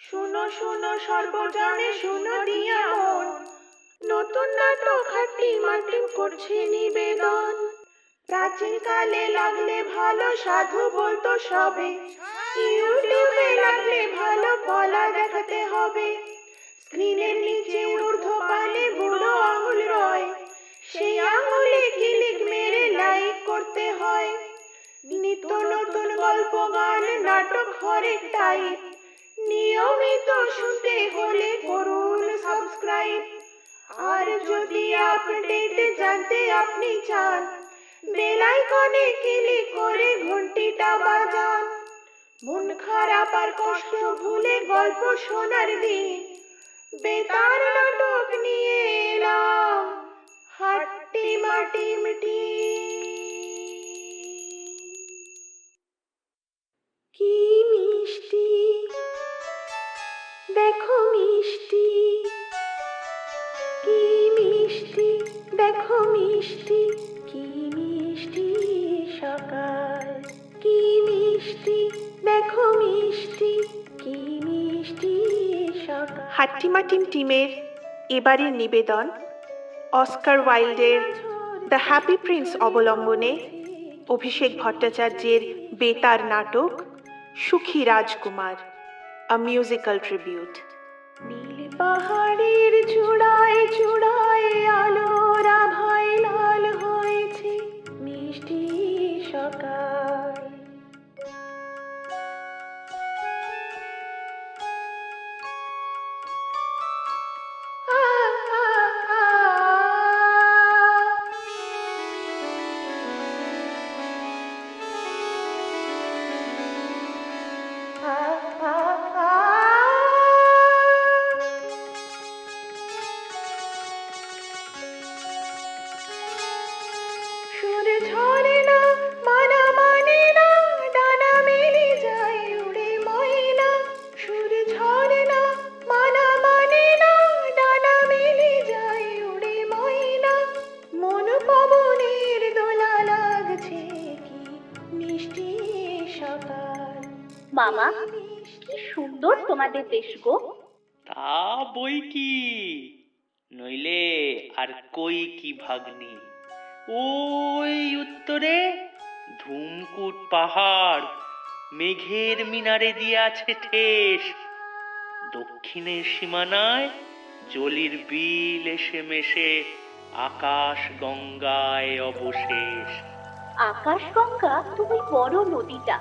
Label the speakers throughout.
Speaker 1: শুনো শুনো সর্বজনে শুনো দিয়া মন, নতুন নাটক হাট্টি মাটিম করছে নিবেদন। প্রাচীন কালে লাগলে ভালো সাধু বলতো সবে, ইউটিউবে লাগলে ভালো কলা দেখাতে হবে। স্ক্রিনের নিচে ঊর্ধ্বপানে বুড়ো আঙুল রয়, সেই আঙুলে ক্লিক মেরে লাইক করতে হয়। নিত্য নতুন গল্প গান নাটক হরেক টাইপ, নিয়মিত শুনতে হলে করুন সাবস্ক্রাইব। আর যদি আপডেট জানতে আপনি চান, বেল আইকনে ক্লিক করে ঘন্টিটা বাজান। মন খারাপ আর কষ্ট ভুলে গল্প শোনার দিন, বেতার নাটক নিয়ে এলাম হাট্টি মাটিম কি মিষ্টি দেখো মিষ্টি, কি মিষ্টি দেখো মিষ্টি, কি মিষ্টি সকাল, কি মিষ্টি দেখো মিষ্টি, কি মিষ্টি সকাল। হাট্টিমাটিম টিমের এবারের নিবেদন অস্কার ওয়াইল্ডের দ্য হ্যাপি প্রিন্স অবলম্বনে অভিষেক ভট্টাচার্যের বেতার নাটক সুখী রাজকুমার, আ মিউজিক্যাল ট্রিবিউট। নীল পাহাড়ের চূড়ায় চূড়ায় আলোর আভায় লাল হয়েছে মিষ্টি সকাল। সুর ঝরে না মানা মানে না, ডানা মেলে যায় উড়ে ময়না। সুর ঝরে না মানা মানে না, ডানা মেলে যায় উড়ে ময়না। মন পবনের দোলা লাগছে কি মিষ্টি সকাল।
Speaker 2: মামা, কি সুন্দর তোমাদের দেশ গো।
Speaker 3: তা বই কি, নইলে আর কই কি ভাগ্নি। ওই উত্তরে ধুমকুট পাহাড় মেঘের মিনারে দিয়ে আছে ঠেস। দক্ষিণের সীমানায় জলির বিল এসে মেশে আকাশ গঙ্গায় অবশেষ।
Speaker 2: আকাশ গঙ্গা তুমি বড় নদীটা,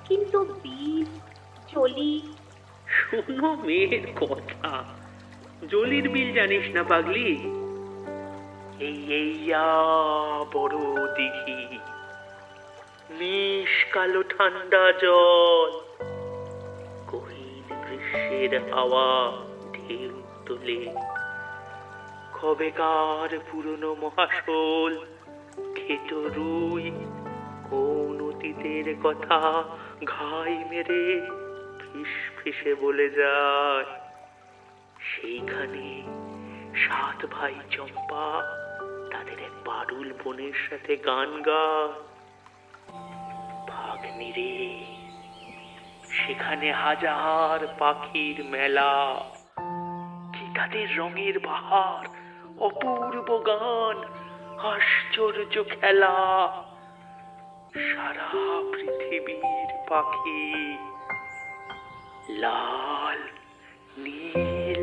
Speaker 2: কিন্তু বিল জলি।
Speaker 3: শোনো মেয়ের কথা, জলির বিল জানিস না পাগলি? এইয়া বড় দিঘি, নিশ কালো ঠান্ডা জল, গহীন গ্রীষ্মের হাওয়া ঢেউ তোলে। কবেকার পুরনো মহাশোল খেত রুই কোন অতীতের কথা ঘাই মেরে ফিস ফিসে বলে যায়। সেইখানে 7 ভাই চম্পা তাদের এক বাড়ুল বোনের সাথে গান গায়। ভাগ্নি রে, সেখানে হাজার পাখির মেলা, কি তাদের রঙের বাহার, অপূর্ব গান, আশ্চর্য খেলা। সারা পৃথিবীর পাখি লাল, নীল,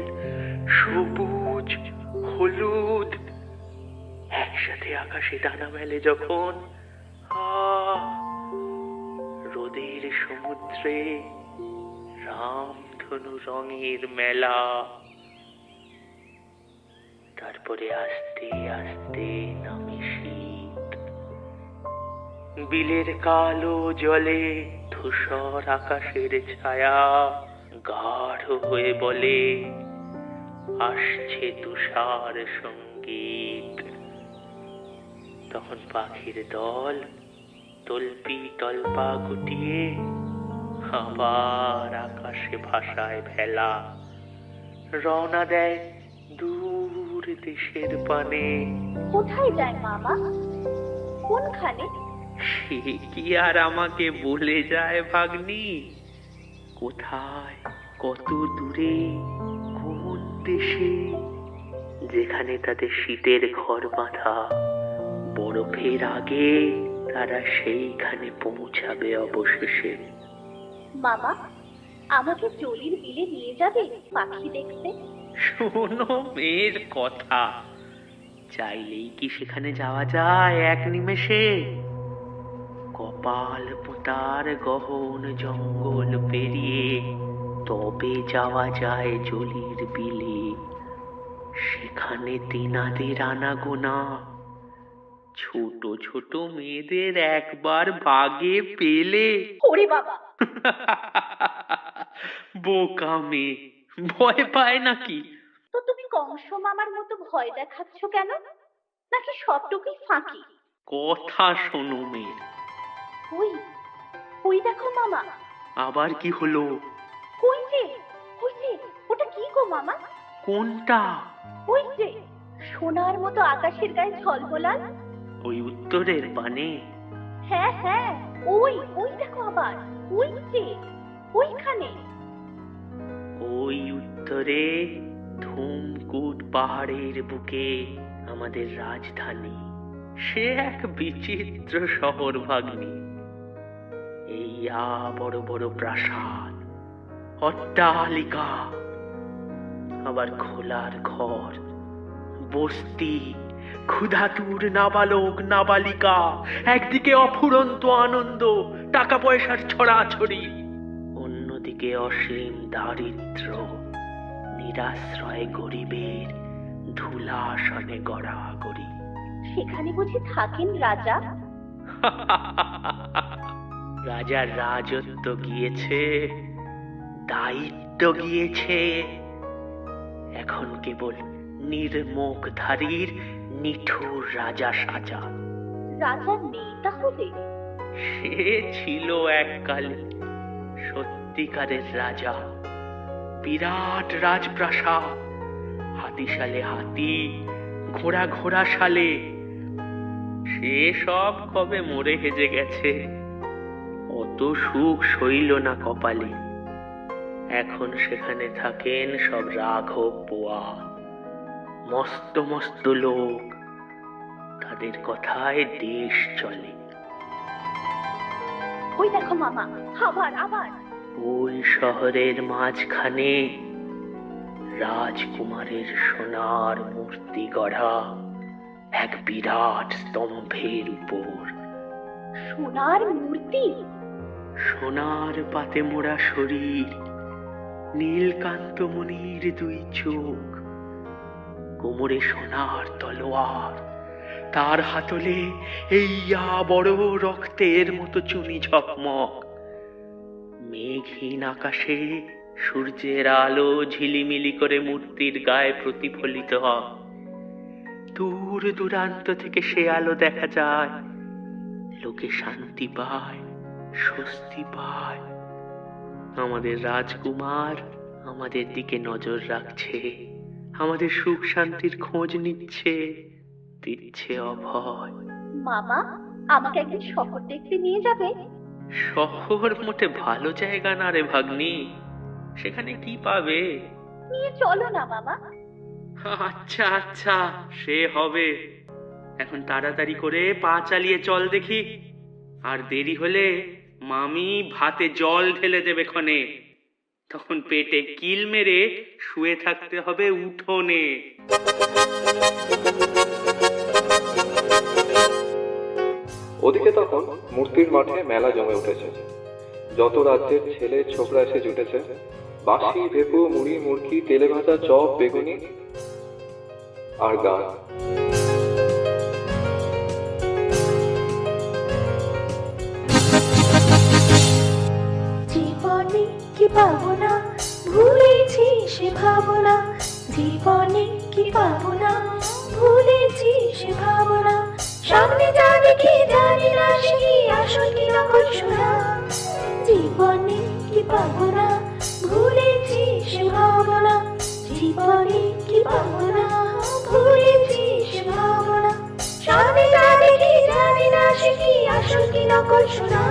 Speaker 3: সবুজ, হলুদ একসাথে আকাশে ডানা মেলে যখন, রোদের সমুদ্রে রামধনু রঙের মেলা। তারপরে আস্তে আস্তে নামে শীত, বিলের কালো জলে ধূসর আকাশের ছায়া গাঢ় হয়ে বলে আসছে তুষার সঙ্গীত। তখন পাখির দল তলপি তলপা গুটিয়ে আবার আকাশে ভাসায় ভেলা, রওনা দেয় দূর দেশের পানে।
Speaker 2: কোথায় যায় মামা, কোনখানে?
Speaker 3: সে কি আর আমাকে বলে যায় ভাগ্নি? কোথায় কত দূরে, কোন দেশে, যেখানে তাদের শীতের ঘর বাঁধা, বরফের আগে তারা সেইখানে পৌঁছাবে অবশেষে।
Speaker 2: মামা, আমাকে জলির বিলে নিয়ে যাবে পাখি দেখতে?
Speaker 3: শোনো মেয়ের কথা, চাইলেই কি সেখানে যাওয়া যায় এক নিমেষে? কপাল পোতার গহন জঙ্গল পেরিয়ে তবে যাওয়া যায় জলির বিলে। সেখানে তেনাদের আনাগোনা, ছোট ছোট মেয়েদের একবার বাগে পেলে।
Speaker 2: ওরে বাবা!
Speaker 3: বোকা মেয়ে, ভয় পায় নাকি?
Speaker 2: তো তুমি কংস মামার মতো ভয় দেখাচ্ছ কেন? নাকি সবটুকুই ফাঁকি?
Speaker 3: কথা শোনো মেয়ে।
Speaker 2: ওই ওই দেখো মামা।
Speaker 3: আবার কি হলো?
Speaker 2: ওই যে, ওই যে, ওটা কি গো মামা?
Speaker 3: কোনটা?
Speaker 2: ওই যে সোনার মতো আকাশের গায়ে ঝলমলাল।
Speaker 3: ওই উত্তরের পানে?
Speaker 2: হ্যাঁ হ্যাঁ, ওই ওই দেখো আবার, ওই যে, ওইখানে।
Speaker 3: ওই উত্তরে ধুমকুট পাহাড়ের বুকে আমাদের রাজধানী। সে এক বিচিত্র শহর ভাগ্নি। এই বড় বড় প্রাসাদ, অট্টালিকা, আবার খোলার ঘর, বস্তি, ক্ষুধাতুর নাবালক নাবালিকা, একদিকে অফুরন্ত আনন্দ, টাকা পয়সার ছড়াছড়ি, অন্যদিকে অসীম দারিদ্র, নিরাশ্রয় গরিবের ধুলাসনে গড়াগড়ি।
Speaker 2: সেখানে বুঝি থাকেন রাজা?
Speaker 3: রাজার রাজত্ব গিয়েছে, দায়িত্ব গিয়েছে, এখন কেবল নির্মুখধারীর নিঠুর রাজা সাজা।
Speaker 2: রাজা নেই তাহলে?
Speaker 3: সে ছিল এককালে সত্যিকারের রাজা। বিরাট রাজপ্রাসাদ, হাতিশালে হাতি, ঘোড়া ঘোড়া শালে। সে সব কবে মরে হেজে গেছে, অত সুখ সইল না কপালে। এখন সেখানে থাকেন সব রাঘব পোয়া, মস্ত মস্ত লোক, তাদের কথায় দেশ চলে।
Speaker 2: ওই দেখো মামা, আবার আবার।
Speaker 3: ওই শহরের মাঝখানে রাজকুমারের সোনার মূর্তি গড়া এক বিরাট স্তম্ভের উপর।
Speaker 2: সোনার মূর্তি?
Speaker 3: সোনার পাতে মোড়া শরীর, নীলকান্ত মণির দুই চোখ, কোমরে সোনার তলোয়ার, তার হাতলে এইয়া বড় রক্তের মতো চুনি ঝকমক। মেঘহীন আকাশে সূর্যের আলো ঝিলিমিলি করে মূর্তির গায়ে প্রতিফলিত হয়। দূর দূরান্ত থেকে সে আলো দেখা যায়, লোকে শান্তি পায়, স্বস্তি পায়। আমাদের রাজকুমার আমাদের দিকে নজর রাখছে, আমাদের সুখ শান্তির খোঁজ নিচ্ছে, দিচ্ছে অভয়।
Speaker 2: মামা, আমাকে একদিন শহর দেখতে নিয়ে যাবে?
Speaker 3: শহর মোটে ভালো জায়গা না রে ভাগ্নি, সেখানে কি পাবে?
Speaker 2: নিয়ে চলো না মামা।
Speaker 3: আচ্ছা আচ্ছা, সে হবে। এখন তাড়াতাড়ি করে পা চালিয়ে চল দেখি, আর দেরি হলে মামি ভাতে জল ঢেলে দেবে ক্ষণে, তখন পেটে কিল মেরে শুয়ে থাকতে হবে উঠোনে।
Speaker 4: ওদিকে তখন মূর্তির মাঠে মেলা জমে উঠেছে। যত রাজ্যের ছেলে ছোকরা এসে জুটেছে, বাঁশি, ভেপু, মুড়ি, মুরকি, তেলে ভাজা, চপ, বেগুনি আর গান।
Speaker 1: জীবনে কি পাবো না, ভুলেছি সে ভাবনা। জীবনে কি পাবো না, ভুলেছি সে ভাবনা। সামনে যা দেখি জানি না সে কি আসল কি নকল শোনা। জীবনে কি পাবো না, ভুলেছি সে ভাবনা। জীবনে কি পাবো না, ভুলেছি সে ভাবনা। সামনে যা দেখি জানি না সে কি আসল কি নকল শোনা।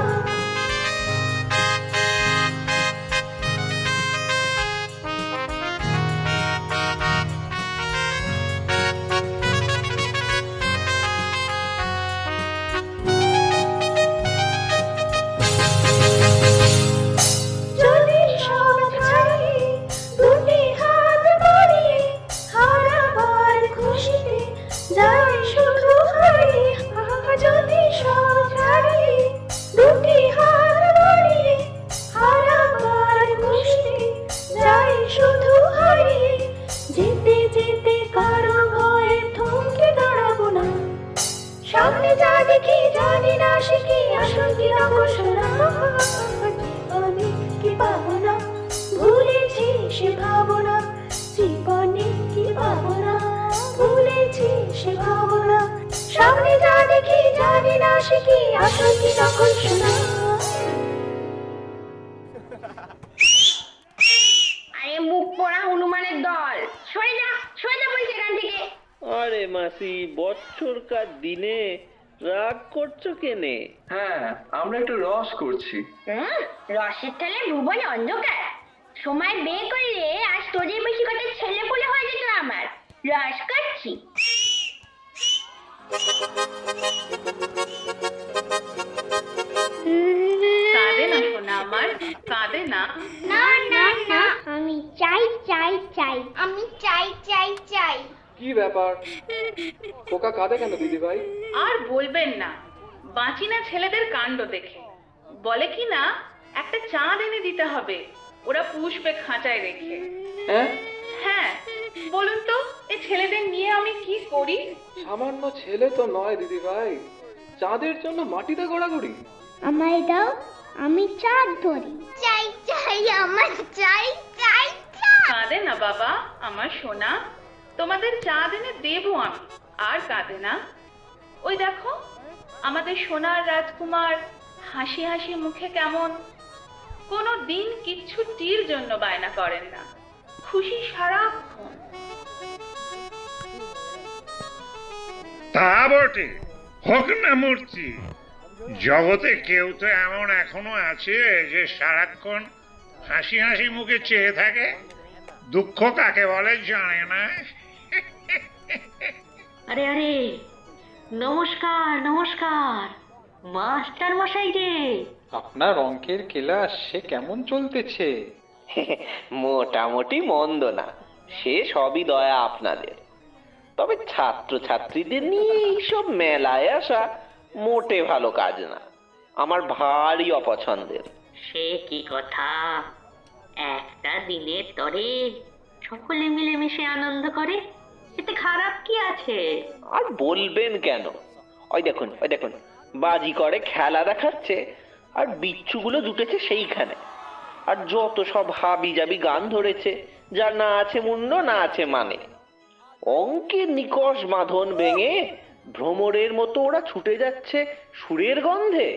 Speaker 1: সে ভাবনা, জীবনে কি ভাবনা, ভুলেছি সে ভাবনা। সামনে যা দেখি জানি না সে কি আসল কি নকল শোনা।
Speaker 2: আরে মুখ পোড়া হনুমানের দল, সরে যা বলছি এখান থেকে।
Speaker 5: আরে মাসি, বছরকার দিনে রাগ করছো কেনে?
Speaker 4: হ্যাঁ, আমরা একটু রস করছি।
Speaker 2: রসের ঠেলে ভুবন অন্ধকার। সময় বের করলে আজ তোদের বেশি কথা ছেলে বলে হয়ে যেত আমার। রস করছি।
Speaker 6: কাঁদে না সোনা আমার, কাঁদে না।
Speaker 2: না না না, আমি চাই আমি চাই।
Speaker 4: কি ব্যাপার, খোকা কাঁদে কেন দিদি ভাই?
Speaker 6: আর বলবেন না, বাঁচি না ছেলেদের কাণ্ড দেখে। বলে কি না একটা চাঁদ এনে দিতে হবে, ওরা পুষবে খাঁচায় রেখে।
Speaker 4: হ্যাঁ,
Speaker 6: হ্যাঁ বলুন তো, এই ছেলেদের নিয়ে আমি কি করি?
Speaker 4: সামান্য ছেলে তো নয় দিদি ভাই, চাঁদের জন্য মাটিতে গড়াগড়ি।
Speaker 2: আমায় দাও, আমি চাঁদ ধরি। চাই আমার চাই।
Speaker 6: কাঁদে না বাবা আমার সোনা, তোমাদের চাঁদ এনে দেবো আমি। আর কাঁদে না। ওই দেখো আমাদের সোনার রাজকুমার হাসি হাসি মুখে কেমন, কোনো দিন কিচ্ছুটির জন্য বায়না করেন না, খুশি সারাক্ষণ।
Speaker 7: তা বটে, হোক না মূর্তি। জগতে কেউ তো এমন এখনো আছে যে সারাক্ষণ হাসি হাসি মুখে চেয়ে থাকে, দুঃখ কাকে বলে জানে না।
Speaker 8: আরে আরে, নমস্কার মাস্টার মশাই রে।
Speaker 9: আপনার অঙ্কের ক্লাস সে কেমন চলতেছে?
Speaker 5: মোটামুটি মন্দ না, সে সবই দয়া আপনাদের। তবে ছাত্রছাত্রীদের নিয়ে এইসব মেলায় আসা মোটে ভালো কাজ না, আমার ভারী অপছন্দের।
Speaker 8: সে কি কথা, একটা দিনের তরে সকলে মিলেমিশে আনন্দ করে, এতে খারাপ কি আছে?
Speaker 5: আর বলবেন কেন, ওই দেখুন বাজি করে খেলা দেখাচ্ছে, আর বিচ্ছুগুলো জুটেছে সেইখানে। আর যত সব হাবি জাবি গান ধরেছে, যার না আছে মূল্য না আছে মানে। অঙ্কের নিকষ বাঁধন ভেঙে ভ্রমরের মতো ওরা ছুটে যাচ্ছে সুরের গন্ধে।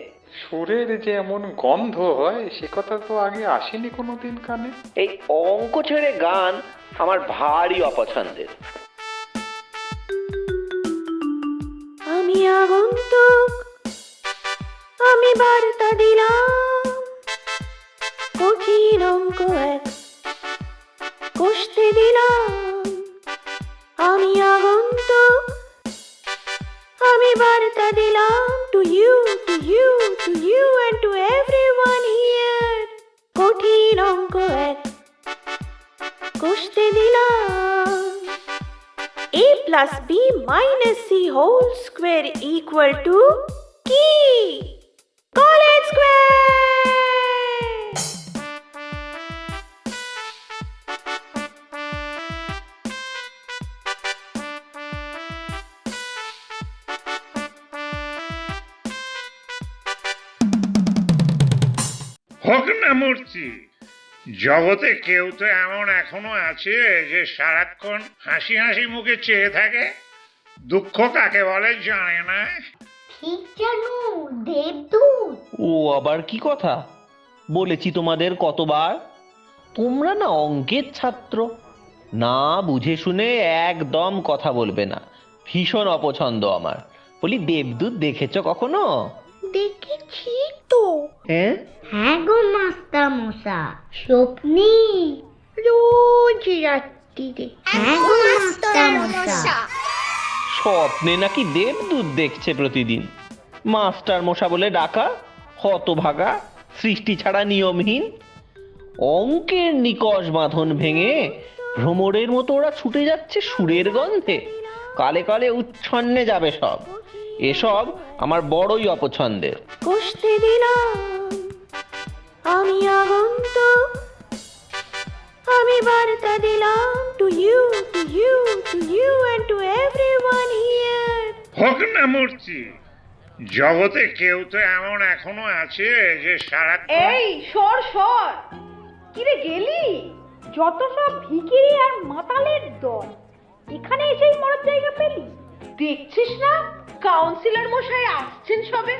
Speaker 9: সুরের যে এমন গন্ধ হয় সে কথা তো আগে আসেনি কোনোদিন কানে।
Speaker 5: এই অঙ্ক ছেড়ে গান আমার ভারী অপছন্দের।
Speaker 1: আমি আগন্তুক, আমি বার্তা দিলাম, কঠিন অঙ্ক এক কষতে দিলাম। আমি আগন্তুক, আমি বার্তা দিলাম, to you and to everyone here, কঠিন অঙ্ক এক কষতে দিলাম। a plus b minus c whole square equal to কি? College square.
Speaker 7: হোক না মূর্তি, জগতে কেউ তো এমন এখনো আছে যে সারাক্ষণ হাসি হাসি মুখে চেয়ে থাকে, দুঃখ কাকে বলে জানে না।
Speaker 2: ঠিক জানো, দেবদূত।
Speaker 5: ও আবার কি কথা, বলেছি তোমাদের কতবার, তোমরা না অঙ্কের ছাত্র, না বুঝে শুনে একদম কথা বলবে না, ভীষণ অপছন্দ আমার। বলি দেবদূত দেখেছো কখনো?
Speaker 2: দেখেছি তো।
Speaker 5: হ্যাঁ,
Speaker 2: হ্যাঁ গো মাস্টার মশা, স্বপ্নে রোজ রাত্রিরে। হ্যাঁ গো মাস্টার মশা।
Speaker 5: স্বপ্নে নাকি দেবদূত দেখছে প্রতিদিন? মাস্টার মশা বলে ডাকা, হতভাগা, সৃষ্টি ছাড়া নিয়মহীন। অঙ্কের নিকষ বাঁধন ভেঙে ভ্রমরের মতো ওরা ছুটে যাচ্ছে সুরের গন্ধে, কালে কালে উচ্ছন্নে যাবে সব। এসব আমার বড়ই অপছন্দের।
Speaker 1: কষতে দিলাম, আমি আগন্তুক, আমি বার্তা দিলাম, to you and to everyone here.
Speaker 7: হোক না মূর্তি, জগতে কেউ তো এমন এখনো আছে যে সারাক্ষণ।
Speaker 6: এই সর, কিরে গেলি?
Speaker 1: যত সব ভিখিরি আর মাতালের দল, এখানে এসেই মরার জায়গা পেলি?
Speaker 10: দেখছিস না কাউন্সিলর মশাই আসছেন সবে।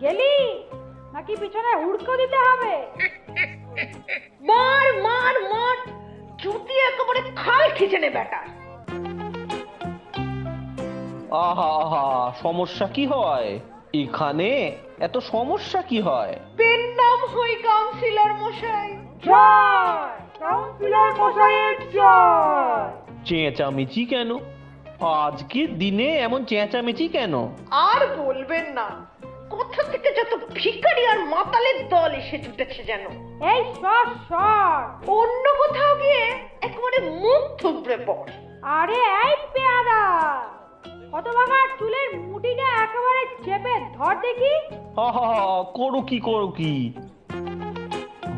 Speaker 1: গেলি নাকি পিছনে হুড়কো দিতে হবে?
Speaker 10: মার মার মার, জুতি একেবারে খাল খিচে নে বেটা।
Speaker 5: আহা আহা, সমস্যা কি হয় এখানে? এত সমস্যা কি হয়?
Speaker 10: পেন নাম হই কাউন্সিলর মশাই।
Speaker 1: জয় কাউন্সিলর মশাইয়ের জয়।
Speaker 5: চেঁচামেচি কেন? আজকের দিনে এমন চেঁচামেচি কেন?
Speaker 10: আর বলবেন না, কোথা থেকে যত ভিখারি আর মাতালের দল এসে জুটেছে যেন।
Speaker 1: এই সর সর,
Speaker 10: অন্য কোথাও গিয়ে একেবারে মুখ থুবড়ে পড়।
Speaker 1: আরে এই পেয়াদা, হতভাগার চুলের মুঠিটা একেবারে চেপে ধর দেখি।
Speaker 5: আহা, করো কি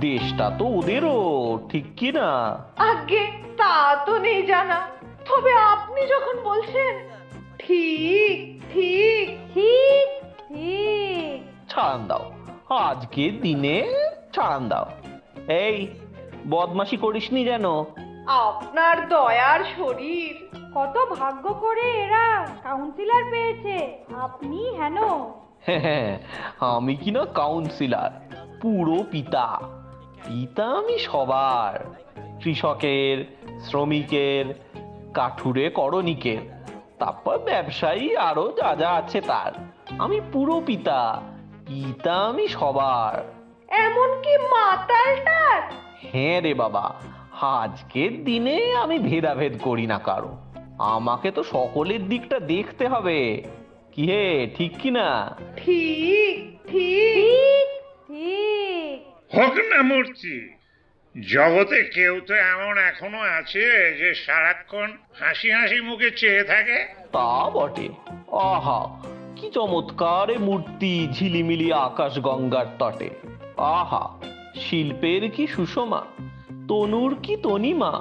Speaker 5: দেশটা তো ওদেরও, ঠিক কি না?
Speaker 10: আগে তা তো নেই জানা, তবে আপনি যখন বলছেন ঠিক ঠিক
Speaker 1: ঠিক ঠিক।
Speaker 5: ছাড়ান দাও, আজকের দিনে ছাড়ান দাও। এই বদমাশি করিসনি যেন।
Speaker 10: আপনার দয়ার শরীর।
Speaker 1: কত ভাগ্য করে এরা কাউন্সিলর পেয়েছে, আপনি হেন।
Speaker 5: হ্যাঁ, আমি কিনা কাউন্সিলর, পুরো পিতা। পিতা আমি সবার, কৃষকের, শ্রমিকের, কাঠুরে করণিকের, তারপর ব্যবসায়ী, আরো যা যা আছে তার। আমি পুরো পিতা, পিতা আমি সবার।
Speaker 10: এমনকি মাতালটার?
Speaker 5: হ্যাঁ রে বাবা, আজকের দিনে আমি ভেদাভেদ করি না কারো। আমাকে তো সকলের দিকটা দেখতে হবে। কি হে, ঠিক কি না?
Speaker 10: ঠিক ঠিক
Speaker 1: ঠিক ঠিক।
Speaker 7: হোক না মূর্তি, জগতে কেউ তো এমন এখনো আছে যে সারাক্ষণ হাসি হাসি মুখে চেয়ে থাকে।
Speaker 5: তা বটে। আহা, কি চমৎকার এ মূর্তি ঝিলিমিলি আকাশ গঙ্গার তটে। আহা, শিল্পের কি সুষমা, তনুর কি তনিমা,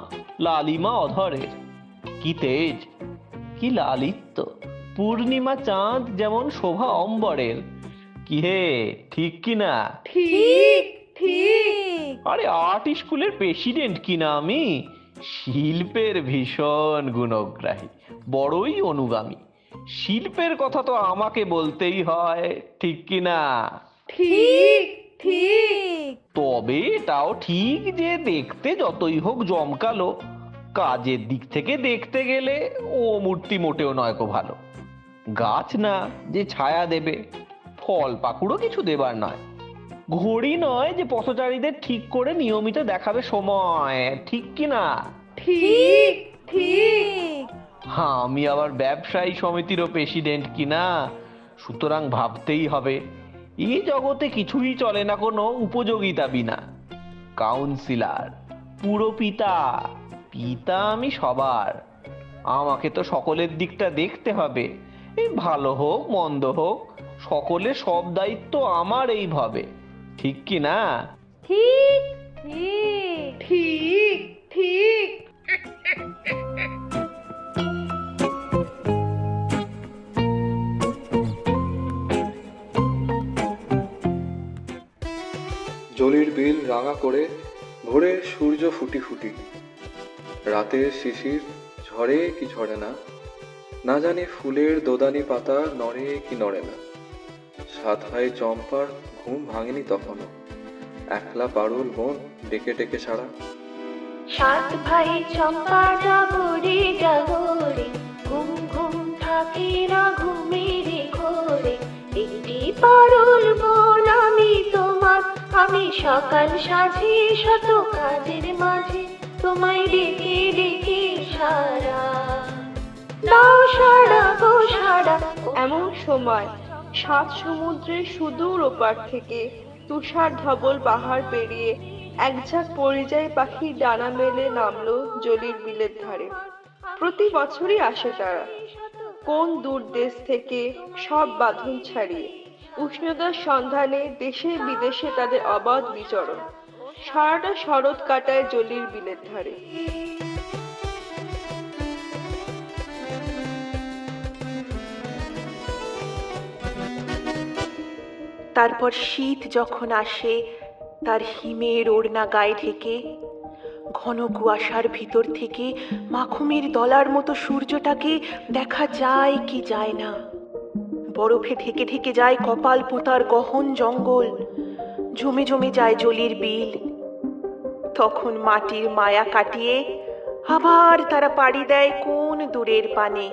Speaker 5: লালিমা অধরের। কি তেজ, কি লালিত্য, পূর্ণিমা চাঁদ যেমন শোভা অম্বরের। কি হে, ঠিক কি না?
Speaker 10: ঠিক ঠিক।
Speaker 5: আরে আর্ট স্কুলের প্রেসিডেন্ট কিনা আমি, শিল্পের ভীষণ গুণগ্রাহী, বড়ই অনুগামী। শিল্পের কথা তো আমাকে বলতেই হয়, ঠিক কি না?
Speaker 10: ঠিক ঠিক।
Speaker 5: তবে এটাও ঠিক যে দেখতে যতই হোক জমকালো, কাজের দিক থেকে দেখতে গেলে ও মূর্তি মোটেও নয় কো ভালো। গাছ না যে ছায়া দেবে, ফল পাকুড়ও কিছু দেবার নয়, ঘড়ি নয় যে পথচারীদের ঠিক করে নিয়মিত দেখাবে সময়, ঠিক কি না?
Speaker 10: ঠিক ঠিক।
Speaker 5: আমি আবার ব্যবসায়ী সমিতিরও প্রেসিডেন্ট কিনা, সুতরাং ভাবতেই হবে এই জগতে কিছুই চলে না কোনো উপযোগিতা বিনা। কাউন্সিলর, পুরো পিতা, পিতা আমি সবার। আমাকে তো সকলের দিকটা দেখতে হবে, এই ভালো হোক মন্দ হোক, সকলের সব দায়িত্ব আমার এইভাবে, ঠিক কি না?
Speaker 1: ঠিক ঠিক
Speaker 10: ঠিক ঠিক।
Speaker 4: জলির বিল রাঙা করে ভোরের সূর্য ফুটি ফুটি, রাতের শিশির ঝরে কি ঝরে না, না জানি ফুলের দোদানি পাতা নড়ে কি নড়ে না। সাত ভাই চম্পার ঘুম ভাঙেনি তখনও, একলা পারুল বোন ডেকে ডেকে সারা।
Speaker 1: সাত ভাই চম্পা জাগরে জাগরে, ঘুম ঘুম থাকে না ঘুমের ঘোরে। একটি পারুল বোন আমি তোমার, আমি সকাল সাজে শত কাজের মাঝে তোমায় ডেকে ডেকে সারা। দাও সারা গো সারা।
Speaker 11: এমন সময় সাত সমুদ্রের সুদূর ওপার থেকে তুষার ধবল পাহাড় পেরিয়ে এক ঝাঁক পরিযায়ী পাখির ডানা মেলে নামলো জলির বিলের ধারে। প্রতি বছরই আসে তারা, কোন দূর দেশ থেকে সব বাঁধন ছাড়িয়ে। উষ্ণতার সন্ধানে দেশে বিদেশে তাদের অবাধ বিচরণ, সারাটা শরৎ কাটায় জলির বিলের ধারে।
Speaker 12: তারপর শীত যখন আসে তার হিমের ওড়না গায়ে ঢেকে,
Speaker 1: ঘন কুয়াশার ভিতর থেকে মাখুমের দলার মতো সূর্যটাকে দেখা যায় কি যায় না। বরফে ঢেকে ঢেকে যায় কপাল পোতার গহন জঙ্গল, জমে জমে যায় জলির বিল। তখন মাটির মায়া কাটিয়ে আবার তারা পাড়ি দেয় কোন দূরের পানে।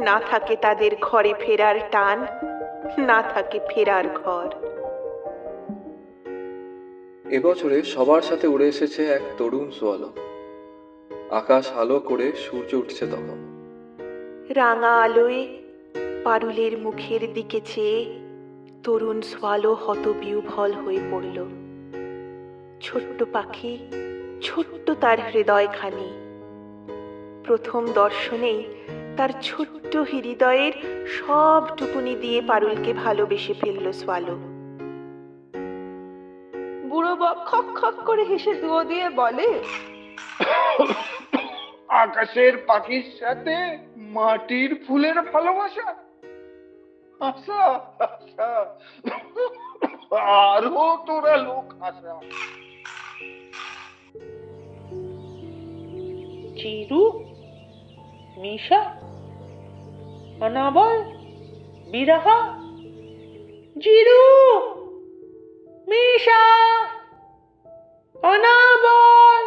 Speaker 1: না থাকে তাদের ঘরে ফেরার টান, না থাকে ফেরার ঘর।
Speaker 4: এবছরে সবার সাথে উড়ে এসেছে এক তরুণ সোয়ালো। আকাশ আলো করে সূর্য উঠছে তখন।
Speaker 1: রাঙা আলোয় পারুলের মুখের দিকে চেয়ে তরুণ সোয়ালো হতবিহ্বল হয়ে পড়ল। ছোট্ট পাখি, ছোট্ট তার হৃদয়খানি। প্রথম দর্শনেই তার ছোট্ট হৃদয়ের সবটুকুনি দিয়ে পারুলকে ভালোবেসে ফেলল সোয়ালো।
Speaker 11: বুড়ো বক খক খক করে হেসে দুয়ো দিয়ে বলে,
Speaker 9: আকাশের পাখির সাথে মাটির ফুলের ভালোবাসা, আশা আশা, আরো তোরা লোক আশা।
Speaker 3: চিরু, মিশা, অনাবল, বিরাহা, জিরু, মিশা, অনাবল,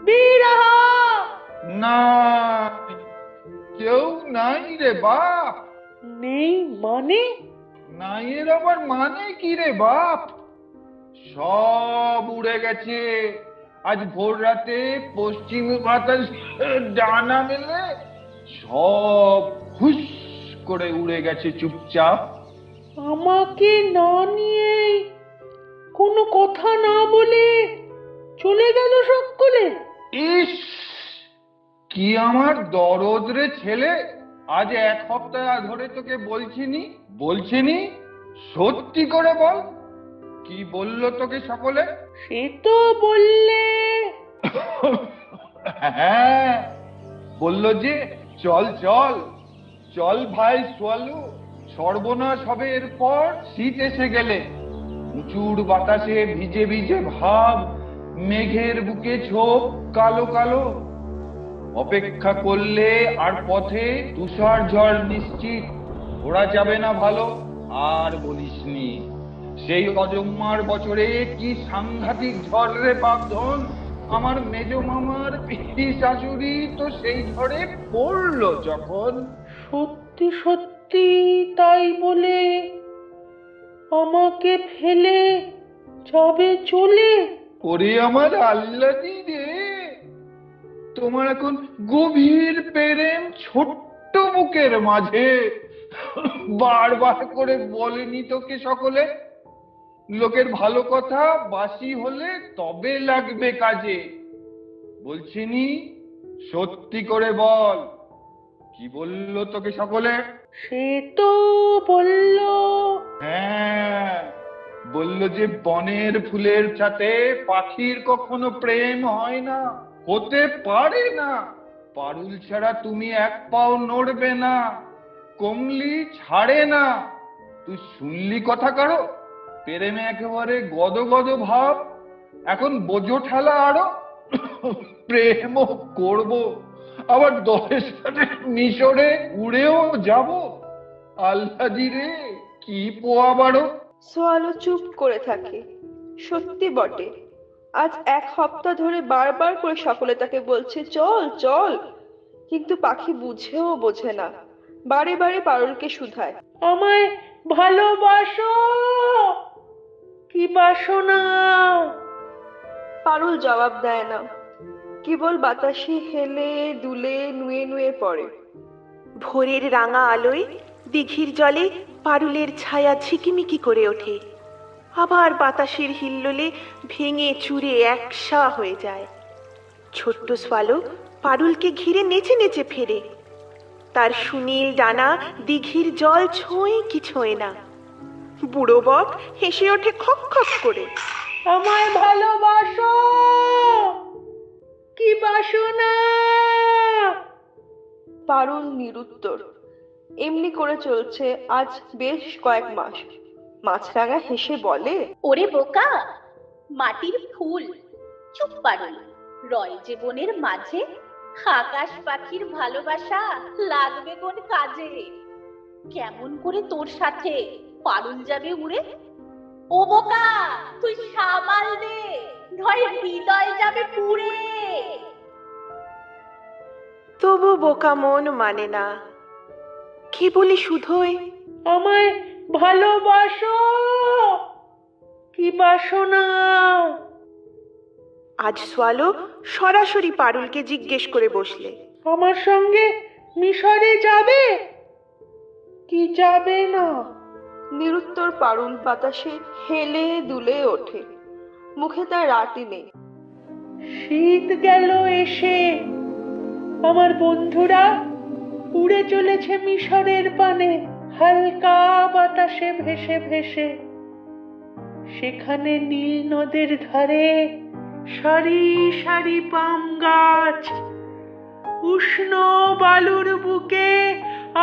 Speaker 3: বিরাহা।
Speaker 9: না, কেউ নাই রে বাপ।
Speaker 3: নেই মানে?
Speaker 9: নাই এর আবার মানে কি রে বাপ? সব উড়ে গেছে। আজ ভোর রাতে পশ্চিম বাতাস ডানা মেলে সব হুস করে উড়ে গেছে চুপচাপ।
Speaker 3: আমাকে না নিয়ে, কোনো কথা না বলে চলে গেল সকলে।
Speaker 9: ইস, কি আমার দরদ রে ছেলে। আজ এক সপ্তাহ ধরে তোকে বলছিনি, সত্যি করে বল, কি বললো তোকে সকলে?
Speaker 3: সে তো বললে।
Speaker 9: হ্যাঁ, বললো যে চল চল চল ভাই সোয়ালু, সর্বনাশ হবে এরপর শীত এসে গেলে। উঁচুর বাতাসে ভিজে ভিজে ভাব, মেঘের বুকে ছোপ কালো কালো। অপেক্ষা করলে আর পথে তুষার ঝড় নিশ্চিত, ওরা যাবে না ভালো। আর বলিসনি, সেই অজম্মার বছরে কি সাংঘাতিক ঝড় রে বাপধন। আমার মেজ মামার পিসি শাশুড়ি তো সেই ঝড়ে পড়লো যখন।
Speaker 3: সত্যি সত্যি তাই বলে আমাকে ফেলে যাবে চলে?
Speaker 9: ওরে আমার আল্লাদি রে, তোমার এখন গভীর প্রেম ছোট্ট বুকের মাঝে। বারবার করে বলেনি তোকে সকলে, লোকের ভালো কথা বাসি হলে তবে লাগবে কাজে। বলছিনি, সত্যি করে বল, কি বললো তোকে সকলে?
Speaker 3: সে তো বললো।
Speaker 9: হ্যাঁ, বললো যে বনের ফুলের সাথে পাখির কখনো প্রেম হয় না, হতে পারে না। পারুল ছাড়া তুমি এক পাও নড়বে না, কমলি ছাড়ে না। তুই শুনলি কথা কারো? প্রেমে একেবারে গদ গদ ভাব, এখন বোঝো ঠেলা আরো। প্রেমও করব, আবার দলের সাথে মিশরে উড়েও যাব। আল্লাদি রে, কি পোয়া বাড়ো।
Speaker 11: সোয়ালো চুপ করে থাকে। সত্যি বটে, আজ এক সপ্তাহ ধরে বারবার করে সকলে তাকে বলছে চল চল, কিন্তু পাখি বুঝেও বোঝে না, বারে বারে পারুলকে শুধায়,
Speaker 3: আমায় ভালোবাসো কি বাসো না?
Speaker 11: পারুল জবাব দেয় না, কেবল বাতাসে হেলে দুলে নুয়ে নুয়ে পড়ে।
Speaker 1: ভোরের রাঙা আলোয় দিঘির জলে পারুলের ছায়া ঝিকিমিকি করে ওঠে, আবার বাতাসের হিল্লোলে ভেঙে চুরে একসা হয়ে যায়। ছোট্ট সোয়ালো পারুলকে ঘিরে নেচে নেচে ফেরে। তার সুনীল ডানা দিঘির জল ছোঁয় কি ছোঁয় না। বুড়ো বক হেসে ওঠে খক খক করে,
Speaker 3: আমায় ভালোবাসো কি বাসো না?
Speaker 11: পারুল নিরুত্তর। এমনি করে চলছে আজ বেশ কয়েক মাস। মাছরাঙা হেসে বলে,
Speaker 2: ওরে বোকা, মাটির ফুল
Speaker 1: চুপ পারুল, রয় জীবনের মাঝে আকাশ পাখির ভালোবাসা লাগবে কোন কাজে? কেমন করে তোর সাথে পারুল যাবে উড়ে? ও বোকা, তুই সামাল দে, নয় হৃদয় যাবে পুড়ে।
Speaker 11: তবু বোকা মন মানে না, কি বলি শুধোই
Speaker 3: আমায় ভালোবাসো, কি বাসো না?
Speaker 11: আজ সোয়ালো সরাসরি পারুলকে জিজ্ঞেস করে বসলে।
Speaker 3: আমার সঙ্গে মিশরে যাবে কি যাবে না?
Speaker 11: নিরুত্তর পারুল বাতাসে হেলে দুলে ওঠে, মুখে তার রাটি নেই।
Speaker 3: শীত গেল এসে, আমার বন্ধুরা উড়ে চলেছে মিশরের পানে, হালকা বাতাসে ভেসে ভেসে। সেখানে নীল নদের ধারে সারি সারি পাম গাছ, উষ্ণ বালুর বুকে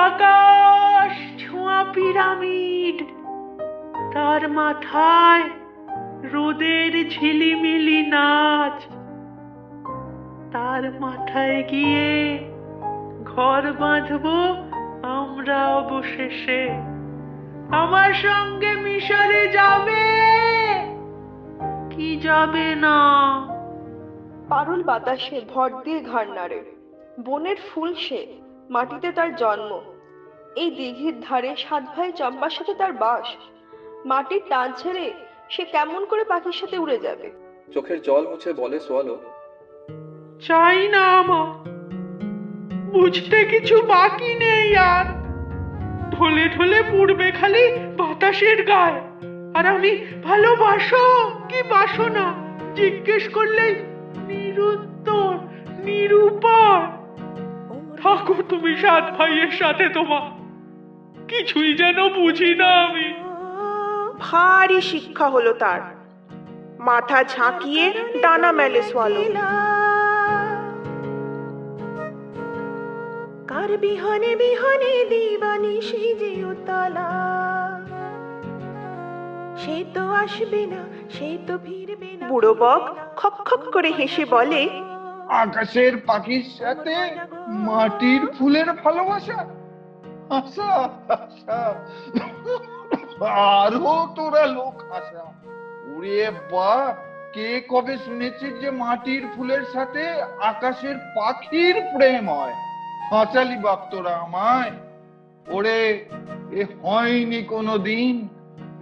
Speaker 3: আকাশ ছোঁয়া পিরামিড, তার মাথায় রোদের ঝিলিমিলি নাচ। তার মাথায় গিয়ে ঘর বাঁধবো আমরা অবশেষে। আমার সঙ্গে মিশরে যাবে কি যাবে না?
Speaker 11: পারুল বাতাসে ভর দিয়ে ঘাড় নাড়ে। বনের ফুল সে, মাটিতে তার জন্ম। এই দিঘির ধারে 7 ভাই চম্পার সাথে তার বাস। মাটির টান ছেড়ে সে কেমন করে পাখির সাথে উড়ে যাবে?
Speaker 4: চোখের জল মুছে বলে সোয়ালো,
Speaker 3: চাই না আমার, বুঝতে কিছু বাকি নেই আর। ঢলে ঢলে পড়বে খালি বাতাসের গায়ে, আর আমি ভালোবাসো কি বাসো না জিজ্ঞেস করলেই নিরুত্তর নিরুপায়। থাকো তুমি 7 ভাইয়ের সাথে, তোমার কিছুই যেন বুঝি না আমি।
Speaker 11: ভারী শিক্ষা হলো তার। মাথা ঝাঁকিয়ে ডানা মেলে সোয়ালো। কার বিহনে বিহনে দিবানি সেজে উতলা, সে তো আসবে না, সে তো ফিরবে না। বুড়ো বক খক খক করে হেসে বলে,
Speaker 9: আকাশের পাখির সাথে মাটির ফুলের ভালোবাসা? আশা আশা আরো তোরা লোক আশা। উড়ে বাপ, কে কবে শুনেছিস যে মাটির ফুলের সাথে আকাশের পাখির প্রেম হয়? হাঁচালি বাপ তোরা আমায়। ওরে, এ হয়নি কোনোদিন,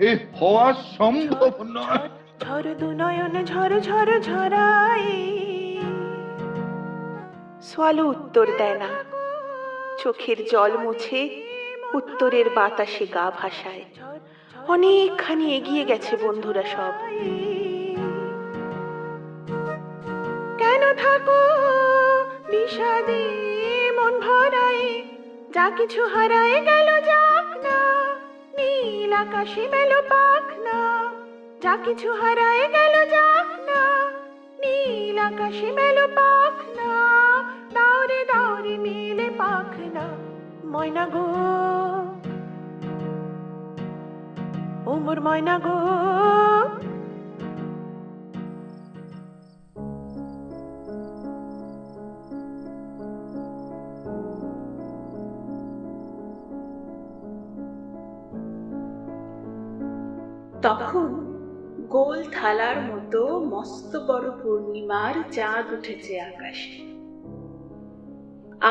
Speaker 9: এ হওয়া সম্ভব নয়।
Speaker 11: ঝড় দু নয়ন ঝড় ঝড় ঝরায়। সোয়ালো উত্তর দেয় না, চোখের জল মুছে উত্তরের বাতাসে গা ভাসায়। অনেকখানি এগিয়ে গেছে বন্ধুরা সব। কেন থাকো বিষাদে মন ভরায়, যা কিছু হারায় গেল যাক না, নীল আকাশে মেলো পাখ না। যা কিছু হারায় গেল যাক না, নীল আকাশে মেলো পাখ না। দাউরে দাউরে মেলে পাখ না। ময়না গো, ও মোর ময়না গো।
Speaker 12: তখন গোল থালার মতো মস্ত বড় পূর্ণিমার চাঁদ উঠেছে আকাশে।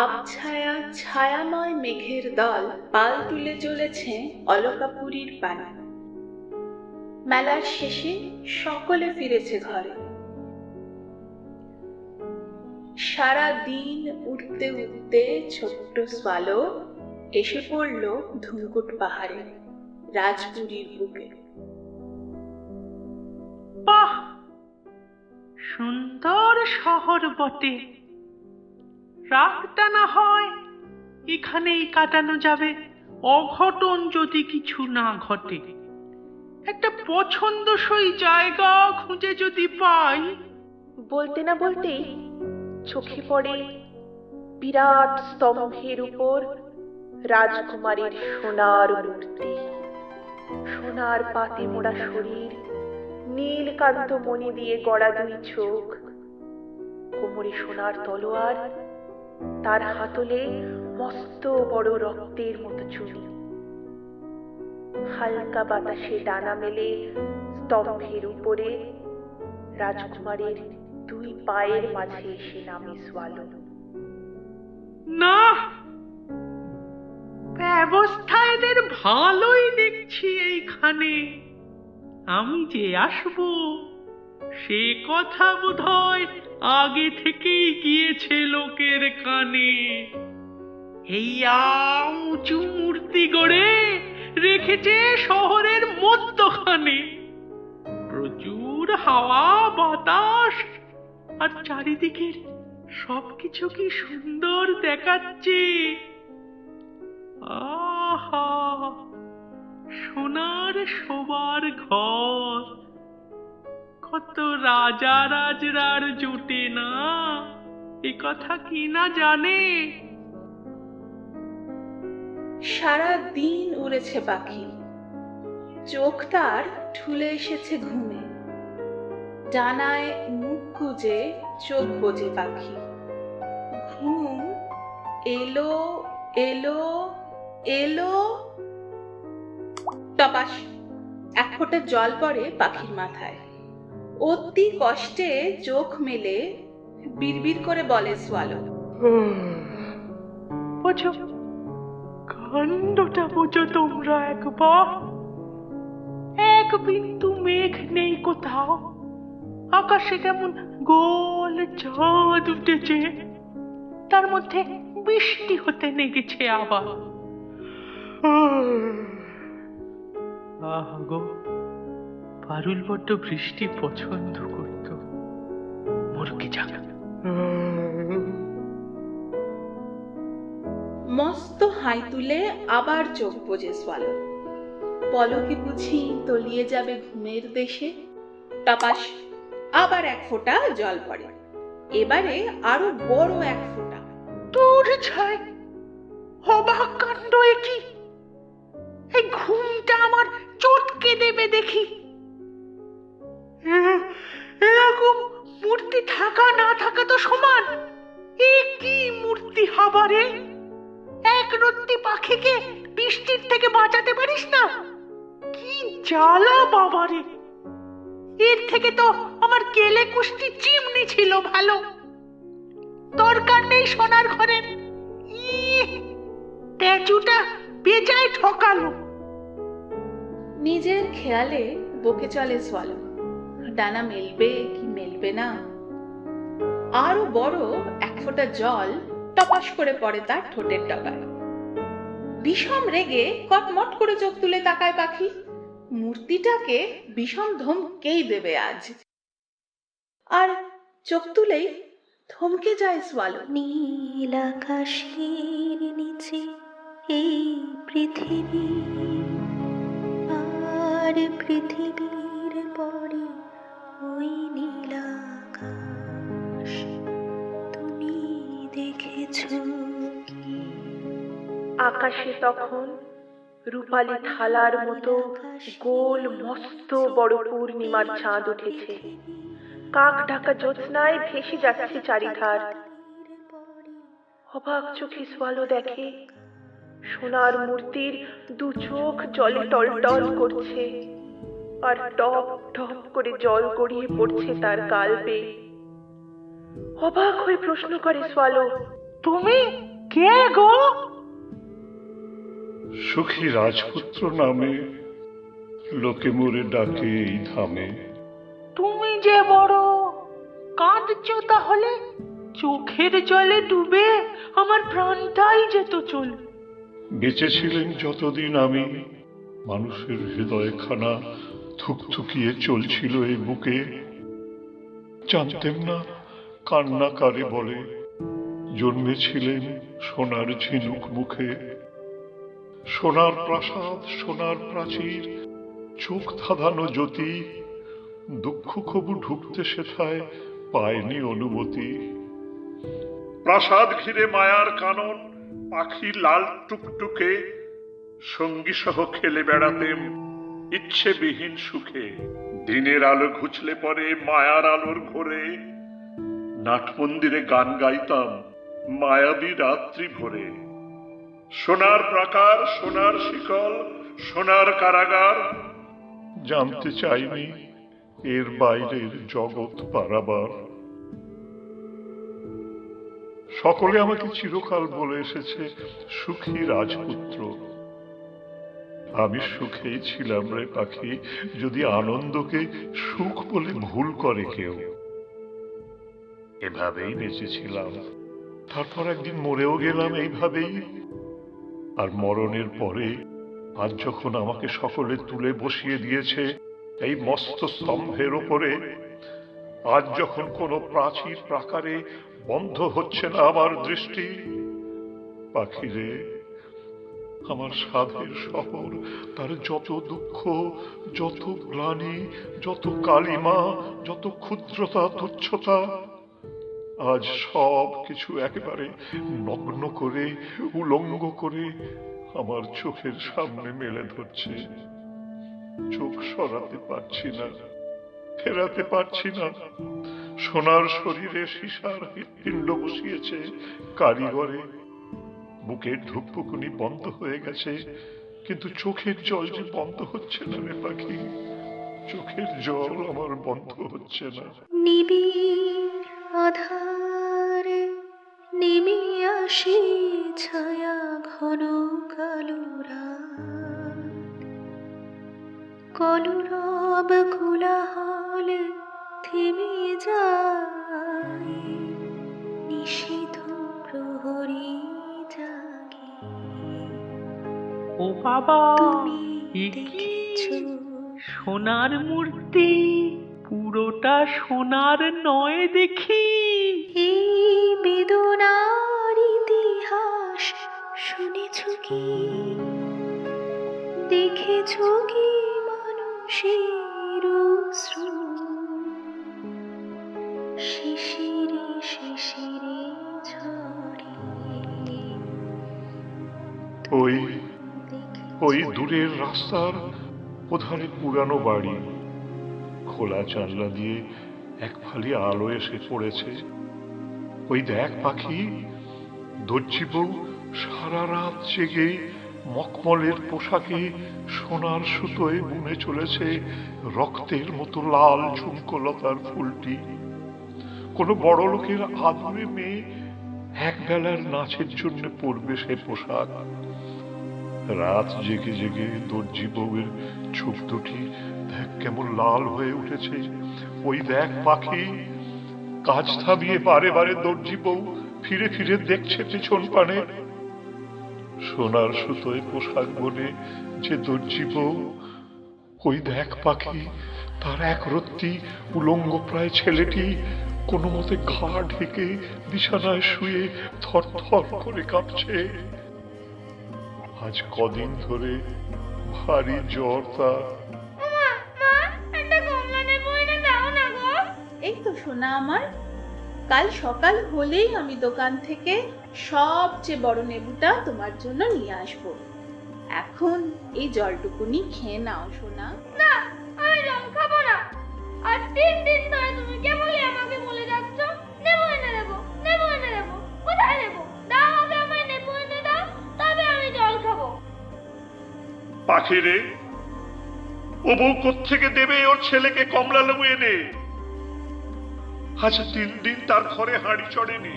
Speaker 12: আবছায়া ছায়াময় মেঘের দল পাল তুলে চলেছে অলকাপুরীর পানে। মেলার শেষে সকলে ফিরেছে ঘরে। সারা দিন উঠতে উঠতে ছোট্ট সোয়ালো এসে পড়ল ধুমকুট পাহাড়ে, রাজপুরীর বুকে।
Speaker 3: বাহ, সুন্দর শহর বটে। রাতটা না হয় এখানেই কাটানো যাবে, অঘটন যদি কিছু না ঘটে। একটা পছন্দসই জায়গা খুঁজে যদি পাই।
Speaker 11: বলতে না বলতেই চোখে পড়ে বিরাট স্তম্ভের উপর রাজকুমারীর সোনার মূর্তি। সোনার পাতে মোড়া শরীর,
Speaker 10: নীলকান্ত মণি দিয়ে গড়া দুই চোখ, কোমরে সোনার তলোয়ার, তার হাতলে মস্ত বড় রক্তের মতো চুনি। হালকা বাতাসে ডানা মেলে স্তম্ভের উপরে রাজকুমারের দুই পায়ের মাঝে এসে নামে সোয়ালো।
Speaker 3: না, ব্যবস্থা এদের ভালোই দেখছি এইখানে। আমি যে আসবো সে কথা বোধহয় আগে থেকেই গিয়েছে লোকের কানে। এই উঁচু মূর্তি গড়ে রেখেছে শহরের মধ্যখানে। প্রচুর হাওয়া বাতাস, আর চারিদিকের সবকিছু কি সুন্দর দেখাচ্ছে। আহা, সোনার শোবার ঘর। কত রাজা রাজরার জোটে না, এ কথা কি না জানে।
Speaker 12: সারা দিন উড়েছে পাখি, চোখ তার ঠুলে এসেছে ঘুমে। ডানায় মুখ গুজে চোখ বোঝে পাখি। ঘুম এলো এলো এলো। টপাস, এক ফোঁটা জল পড়ে পাখির মাথায়। অতি কষ্টে চোখ মেলে বিড়বিড় করে বলে সোয়ালো,
Speaker 3: বোঝো, কাণ্ডটা বোঝো তোমরা একবার। এক বিন্দু মেঘ নেই কোথাও, আকাশে কেমন গোল চাঁদ উঠেছে, তার মধ্যে বৃষ্টি হতে লেগেছে আবার। আহা গো, পারুল বড্ড বৃষ্টি পছন্দ করত। মুরগি যাক।
Speaker 12: মস্ত হাই তুলে আবার চোখ বোঝে সোয়ালো। পলকে বুঝি তলিয়ে যাবে ঘুমের দেশে। টপাস, আবার এক ফোঁটা জল পড়ে, এবারে আরো বড় এক ফোঁটা।
Speaker 3: তোর ছাই, অবাক কাণ্ড কি! এই ঘুমটা আমার চটকে দেবে দেখি। এরকম মূর্তি থাকা না থাকা তো সমান। এ কি মূর্তি হবারে! এক রত্তি পাখিকে বৃষ্টির থেকে বাঁচাতে পারিস না? কি জ্বালা বাবারে! এর থেকে তো আমার কেলে কুষ্টি চিমনি ছিল ভালো। দরকার নেই সোনার ঘরের। ট্যাচুটা বেজায় ঠকালো।
Speaker 12: নিজের খেয়ালে বকে চলে সোয়ালো। ডানা মেলবে কি মেলবে না। আরো বড় এক ফোঁটা জল টপাস করে পড়ে তার ঠোঁটের ডগায়। বিষম রেগে কটমট করে চোখ তুলে তাকায় পাখি। মূর্তিটাকে বিষম ধমকেই দেবে আজ। আর চোখ তুলেই থমকে যায় সোয়ালো।
Speaker 1: নীল আকাশের নিচে এই পৃথিবী, আর পৃথিবীর পরে ওই নীল আকাশ। তুমি দেখেছো কি?
Speaker 10: আকাশে তখন রূপালী থালার মতো গোল মস্ত বড় পূর্ণিমার চাঁদ উঠেছে। কাক ঢাকা জ্যোৎস্নায় ভেসে যাচ্ছে চারিধার। অবাক চোখে সোয়ালো দেখে সোনার মূর্তির দু চোখ জলে টলটল করছে, আর টপ টপ করে জল গড়িয়ে পড়ছে তার গাল বেয়ে। অবাক হয়ে প্রশ্ন করে সোয়ালো,
Speaker 3: তুমি কে গো?
Speaker 7: সুখী রাজপুত্র নামে লোকে মোরে ডাকে এই ধামে।
Speaker 3: তুমি যে বড় কাঁদছো, তাহলে চোখের জলে ডুবে আমার প্রাণটাই যেত চলে।
Speaker 7: বেঁচে ছিলেন যতদিন আমি, মানুষের হৃদয়খানা থুকথুকিয়ে চলছিল এই বুকে। জানতেম না কান্না কারে বলে, জন্মেছিলেন সোনার ঝিনুক মুখে। সোনার প্রাসাদ, সোনার প্রাচীর, চোখ ধাঁধানো জ্যোতি, দুঃখ কবু ঢুকতে সেথায় পায়নি অনুমতি। প্রাসাদ ঘিরে মায়ার কানন, পাখি লাল টুকটুকে, সঙ্গী সহ খেলে বেড়াতেম ইচ্ছেবিহীন সুখে। দিনের আলো ঘুচলে পরে মায়ার আলোর ঘোরে নাট মন্দিরে গান গাইতাম মায়াবী রাত্রি ভোরে। সোনার প্রাকার, সোনার শিকল, সোনার কারাগার, জানতে চাইনি এর বাইরের জগৎ পারাবার। সকলে আমাকে চিরকাল বলে এসেছে সুখী রাজপুত্র। আমি সুখেই ছিলাম রে পাখি, যদি আনন্দকে সুখ বলে ভুল করে কেউ। এভাবেই বেঁচেছিলাম, তারপর একদিন মরেও গেলাম এইভাবেই। আর মরণের পরে আজ যখন আমাকে সকলে তুলে বসিয়ে দিয়েছে এই মস্ত স্তম্ভের ওপরে, আজ যখন কোনো প্রাচীর প্রাকারে বন্ধ হচ্ছে না আমার দৃষ্টি, পাখিরে, আমার সাধের শহর তার যত দুঃখ, যত গ্লানি, যত কালিমা, যত ক্ষুদ্রতা, তুচ্ছতা, আজ সব কিছু একেবারে নগ্ন করে, উলঙ্গ করে আমার চোখের সামনে মেলে ধরছে। চোখ সরাতে পারছি না, ফেরাতে পারছি না। সোনার শরীরে সীসার হৃৎপিণ্ড বসিয়েছে কারিগরে। বুকের ধুকপুকুনি বন্ধ হয়ে গেছে, কিন্তু চোখের জল যে বন্ধ হচ্ছে না রে পাখি, চোখের জল আমার বন্ধ হচ্ছে না।
Speaker 1: নিবিড় আধারে নেমে আসে ছায়া ঘন কালো রাত, কলরব কোলাহল থেমে যায়, নিষিদ্ধ প্রহরী জাগে।
Speaker 3: ও বাবা,
Speaker 1: তুমি
Speaker 3: এ কি
Speaker 1: দেখেছো
Speaker 3: সোনার মূর্তি? পুরোটা সোনার নয় দেখি।
Speaker 1: এই বেদনার ইতিহাস শুনেছো কি? দেখেছো কি মানুষের অশ্রু শিশিরে শিশিরে ঝরে?
Speaker 7: ওই ওই দূরের রাস্তার ওধারে পুরানো বাড়ি, খোলা জানলা দিয়ে এক ফালি আলো এসে পড়েছে। ওই দেখ পাখি, দর্জি বউ সারা রাত জেগে মখমলের পোশাকে সোনার সুতোয় বুনে চলেছে রক্তের মতো লাল ঝুমকলতার ফুলটি। কোনো বড় লোকের আদুরে মেয়ে এক বেলার নাচের জন্য পরবে সে পোশাক। রাত জেগে জেগে দর্জি বউয়ের চোখ দুটি দেখ কেমন লাল হয়ে উঠেছে। ওই দেখ পাখি, কাজ থামিয়ে বারে বারে দর্জি বউ ফিরে ফিরে দেখছে পিছন পানে। সোনার সুতোয় পোশাক বনে যে দর্জি বউ, ওই দেখ পাখি, তার এক রত্তি উলঙ্গ প্রায় ছেলেটি কোনো মতে ঘা ঢেকে বিছানায় শুয়ে থর থর করে কাঁপছে। আজ কদিন ধরে ভারী জ্বর তার।
Speaker 12: এই তো সোনা আমার, কাল সকাল হলেই আমি দোকান থেকে সবচেয়ে বড় নেবুটা তোমার জন্য নিয়ে আসবো। এখন এই জলটুকুনি খেয়ে নাও সোনা।
Speaker 2: না, আমি জল খাবো না। আর 3 দিন ধরে তুমি কেবলই আমাকে বলে যাচ্ছ নেবু এনে দেবো, নেবু এনে দেবো। কোথায় নেবো? দাও আগে আমায় নেবু এনে দাও, তবে আমি জল খাবো।
Speaker 7: পাখিরে, ও বউ কোত্থেকে দেবে ওর ছেলেকে কমলা লেবু এনে? আজ 3 দিন তার ঘরে হাঁড়ি চড়েনি,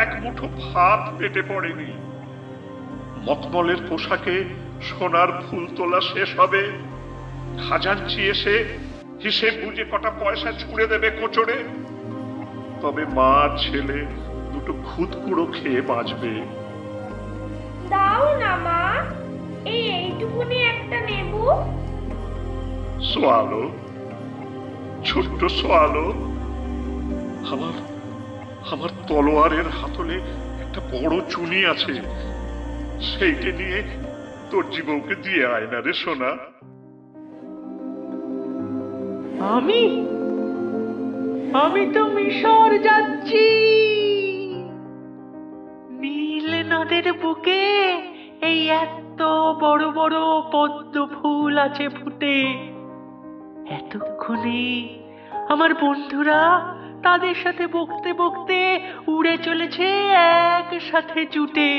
Speaker 7: এক মুঠো ভাত পেটে পড়েনি। মখমলের পোশাকে সোনার ফুল তোলা শেষ হবে, খাজাঞ্চি এসে হিসেব বুঝে কটা পয়সা ছুঁড়ে দেবে কোচরে, তবে মা ছেলে দুটো খুদকুড়ো খেয়ে বাঁচবে।
Speaker 2: দাও না মা, এইটুকুনি একটা নেবু।
Speaker 7: সোয়ালো, ছোট্ট সোয়ালো, আমার আমার তলোয়ারের হাতলে একটা বড় চুনি আছে, সেইটা নিয়ে তোর জীবকে দিয়ে আয় না রে সোনা।
Speaker 3: আমি তো মিশর যাচ্ছি। নীল নদের বুকে এই এত বড় বড় পদ্ম ফুল আছে ফুটে, এতক্ষণে আমার বন্ধুরা তাদের সাথে বকতে বকতে উড়ে চলেছে একসাথে জুটে।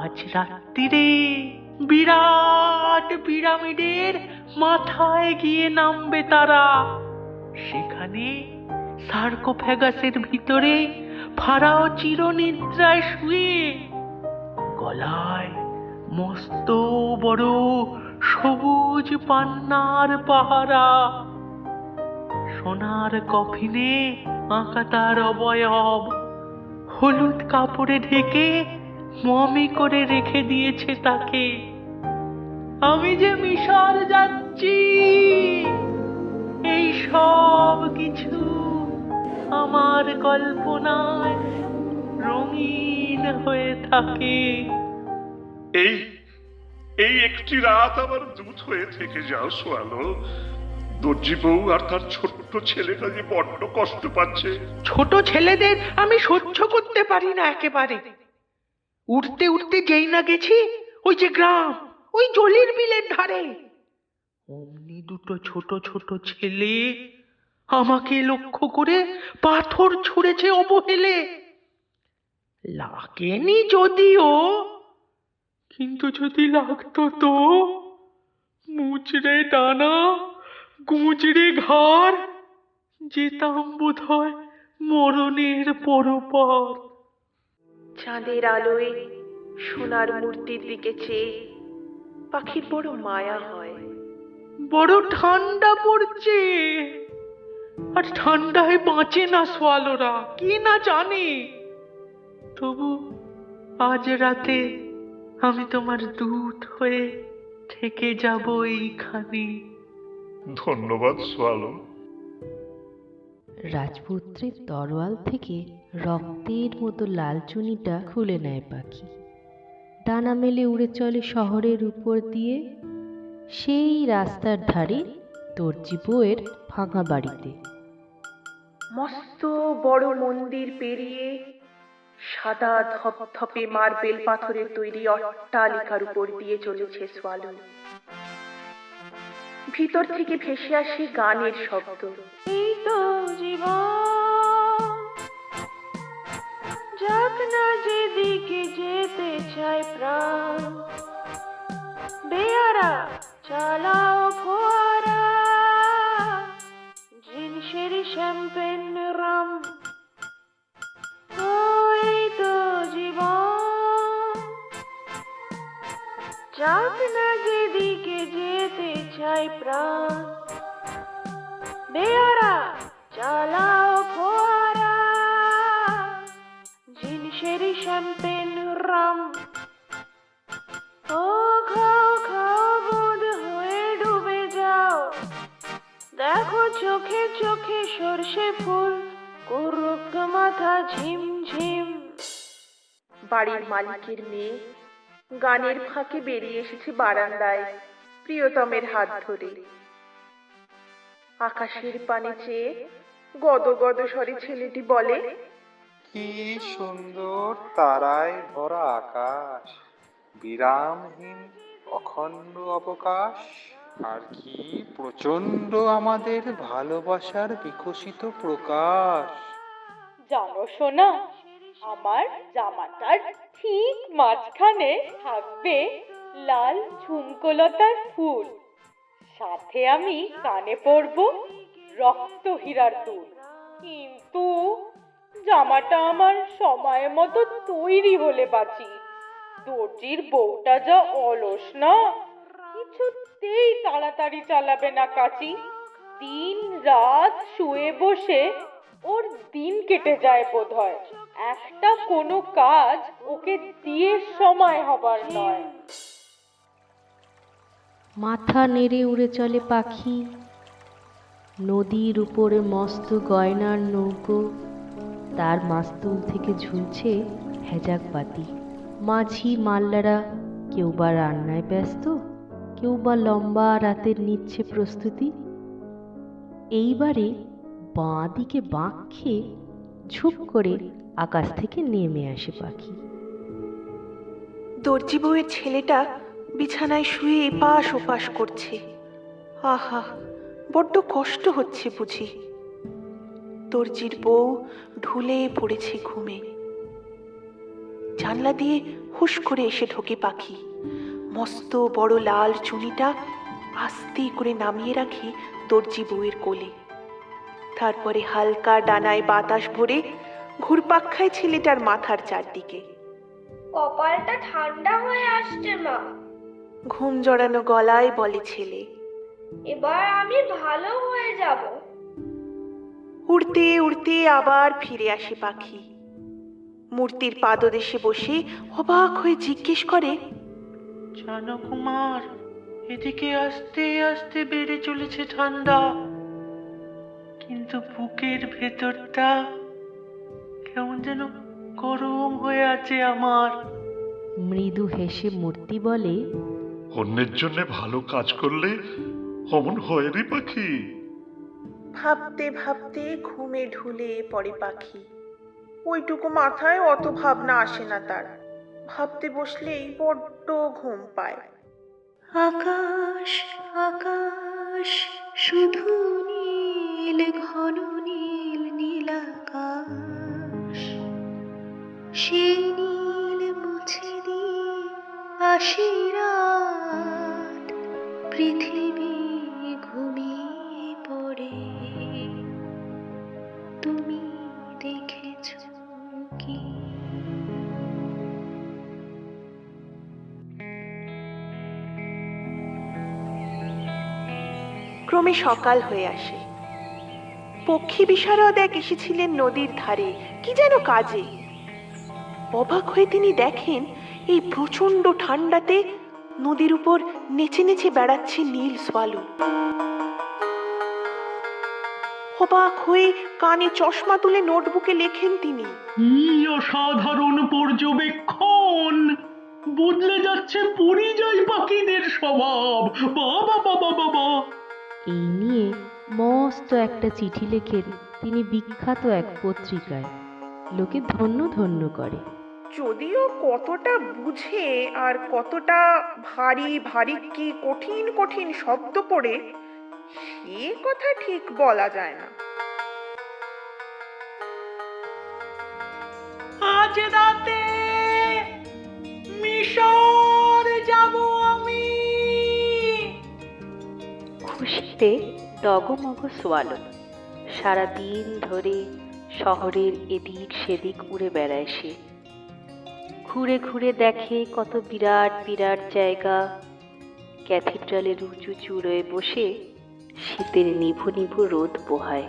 Speaker 3: আজ রাত্রিরে বিরাট পিরামিডের মাথায় গিয়ে নামবে তারা। সেখানে সার্কোফ্যাগাসের ভিতরে ফারাও চিরনিদ্রায় শুয়ে, গলায় মস্ত বড় সবুজ পান্নার পাহারা, সোনার কফিনে আঁকা তার অবয়ব, হলুদ কাপড়ে ঢেকে মমি করে রেখে দিয়েছে তাকে। আমি যে মিশর যাচ্ছি, এই সব কিছু আমার কল্পনায় রঙিন হয়ে থাকে।
Speaker 7: এই এই একটি রাত আমার দূত হয়ে থেকে যাও সোয়ালো। দর্জি বউ আর তার ছোট্ট ছেলেটা যে বড্ড কষ্ট পাচ্ছে।
Speaker 3: ছোট ছেলেদের আমি সহ্য করতে পারি না একেবারে। উঠতে উঠতে যেই না গেছি ওই যে গ্রাম, ওই জলির বিলের ধারে, অমনি দুটো ছোট ছোট ছেলে আমাকে লক্ষ্য করে পাথর ছুঁড়েছে অবহেলে। লাগেনি যদিও, কিন্তু যদি লাগতো তো মুচড়ে ডানা গুঁজড়ে ঘাড় যেতাম বোধহয় মরণের পরপার।
Speaker 10: চাঁদের আলোয় সোনার মূর্তির দিকে চেয়ে পাখির বড় মায়া হয়।
Speaker 3: বড় ঠান্ডা পড়ছে, আর ঠান্ডায় বাঁচে না সোয়ালোরা, কি না জানে। তবু আজ রাতে আমি তোমার দূত হয়ে থেকে যাব এইখানে।
Speaker 7: ধন্যবাদ সোয়ালো।
Speaker 13: রাজপুত্রের তরোয়াল থেকে রক্তের মতো লাল চুনিটা খুলে নেয় পাখি। ডানা মেলে উড়ে চলে শহরের উপর দিয়ে, সেই রাস্তার ধারে দর্জি বউয়ের ভাঙা বাড়িতে।
Speaker 10: মস্ত বড় মন্দির পেরিয়ে সাদা ধপধপে মার্বেল পাথরের তৈরি অট্টালিকার উপর দিয়ে চলেছে সোয়ালো। ভিতর থেকে ভেসে আসে গানের শব্দ।
Speaker 1: এই তো জীবন, যাক না যেদিকে যেতে চায় প্রাণ, বেয়ারা চালাও ফোয়ারা, জিনসের শ্যাম্পেন রাম। ওই তো জীবন, যাক না যেদিকে যেতে চায় প্রাণ, বেয়ারা চালাও ফোয়ারা, জিনসের শ্যাম্পেন রাম। ও খাও খাও বোধ হয়ে ডুবে যাও, দেখো চোখে চোখে সর্ষে ফুল, করুক মাথা ঝিমঝিম।
Speaker 10: বাড়ির মালিকের মেয়ে গানের ফাঁকে বেরিয়ে এসেছে বারান্দায় প্রিয়তমের হাত ধরে। আকাশের পানে চেয়ে গদ গদ স্বরে ছেলেটি বলে,
Speaker 9: কি সুন্দর তারায় ভরা আকাশ, বিরামহীন অখণ্ড অবকাশ, আর কি প্রচন্ড আমাদের ভালোবাসার বিকশিত প্রকাশ।
Speaker 2: জানো শোনা, আমার জামাটার ঠিক মাঝখানে থাকবে লাল ঝুমকোলতার ফুল, সাথে আমি কানে পরবো রক্ত হীরার দুল। কিন্তু জামাটা আমার সময় মতো তৈরি হলে বাঁচি। দর্জির বউটা যা অলস না, কিছুতেই তাড়াতাড়ি চালাবে না কাঁচি। দিন রাত শুয়ে বসে ওর দিন কেটে যায় বোধহয়, একটা কোনো কাজ ওকে দিয়ে সময় হবার নয়।
Speaker 13: মাথা নেড়ে উড়ে চলে পাখি। নদীর উপরে মস্ত গয়নার নৌকো, তার মাস্তুল থেকে ঝুলছে হেজাক বাতি। মাঝি মাল্লারা কেউ বা রান্নায় ব্যস্ত, কেউ বা লম্বা রাতের নিচ্ছে প্রস্তুতি। এইবারে বাঁ দিকে বাঁক খেয়ে ঝুপ করে আকাশ থেকে নেমে আসে পাখি।
Speaker 10: দর্জি বউয়ের ছেলেটা বিছানায় শুয়ে এপাশ ওপাশ করছে। আহা, বড্ড কষ্ট হচ্ছে বুঝি। দর্জির বউ ঢুলে পড়েছে ঘুমে। জানলা দিয়ে হুশ করে এসে ঢোকে পাখি। মস্ত বড় লাল চুনিটা আস্তে করে নামিয়ে রাখে দর্জি বউয়ের কোলে। তারপরে হালকা ডানায় বাতাস ভরে ঘুরপাক খায় ছেলেটার মাথার চারদিকে।
Speaker 2: কপালটা ঠান্ডা হয়ে আসছে মা।
Speaker 10: ঘুম জড়ানো গলায় বলে ছেলে।
Speaker 2: এবার আমি ভালো হয়ে যাব।
Speaker 10: উড়তে উড়তে আবার ফিরে আসে পাখি। মূর্তির পাদদেশে বসে অবাক হয়ে জিজ্ঞেস করে,
Speaker 3: জানো কুমার, এদিকে আস্তে আস্তে বেড়ে চলেছে ঠান্ডা, কিন্তু বুকের ভেতরটা কেমন যেন গরম হয়ে আছে আমার।
Speaker 13: মৃদু হেসে মূর্তি বলে,
Speaker 7: অন্যের জন্য ভালো কাজ করলে অমন হয় রে পাখি।
Speaker 10: ভাবতে ভাবতে ঘুমে ঢুলে পড়ে পাখি। ওইটুকু মাথায় অত ভাবনা আসে না তার। ভাবতে বসলেই বড্ড ঘুম পায়।
Speaker 1: আকাশ আকাশ শুধু নীল, ঘন নীল নীল আকাশ। সেই নীল মুছে দিয়ে আসি রাত, পৃথিবী ঘুমিয়ে পড়ে। তুমি দেখেছ কি?
Speaker 10: ক্রমে সকাল হয়ে আসে। পক্ষী বিশারদ এক এসেছিলেন নদীর ধারে কি যেন কাজে। অবাক হয়ে তিনি দেখেন এই প্রচন্ড ঠান্ডাতে নদীর উপর নেচে নেচে বেড়াচ্ছে নীল সোয়ালো। অবাক হয়ে কানে চশমা তুলে নোটবুকে লেখেন তিনি,
Speaker 3: কি অসাধারণ পর্যবেক্ষণ! বদলে যাচ্ছে পরিযায়ী পাখিদের স্বভাব। বাবা বাবা বাবা!
Speaker 13: এই নিয়ে মস্ত একটা চিঠি লেখেন তিনি বিখ্যাত এক পত্রিকায়। লোকে ধন্য ধন্য করে।
Speaker 10: যদিও কতটা বুঝে আর কতটা ভারী ভারী কি কঠিন কঠিন শব্দ পড়ে সে কথা ঠিক বলা যায় না।
Speaker 3: আজ রাতে মিশর যাব আমি।
Speaker 13: খুশিতে ডগমগ সোয়ালো সারাদিন ধরে শহরের এদিক সেদিক উড়ে বেড়ায় সে। ঘুরে ঘুরে দেখে কত বিরাট বিরাট জায়গা। ক্যাথিড্রালের উঁচু চূড়োয় বসে শীতের নিভু নিভু রোদ পোহায়।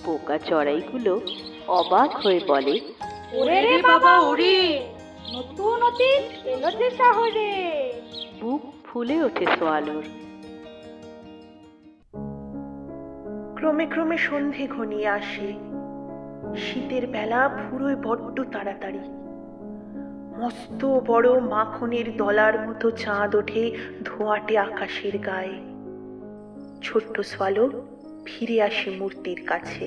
Speaker 13: পোকা চড়াইগুলো অবাক হয়ে বলে,
Speaker 2: ওরে রে বাবা ওরে, নতুন অতীত এলো যে শহরে।
Speaker 13: বুক ফুলে ওঠে সোয়ালোর।
Speaker 10: ক্রমে ক্রমে সন্ধে ঘনিয়ে আসে। শীতের বেলা ফুরোয় বড্ড তাড়াতাড়ি। মস্ত বড় মাখনের দলার মতো চাঁদ ওঠে ধোঁয়াটে আকাশের গায়ে। ছোট্ট সোয়ালো ফিরে আসে মূর্তির কাছে।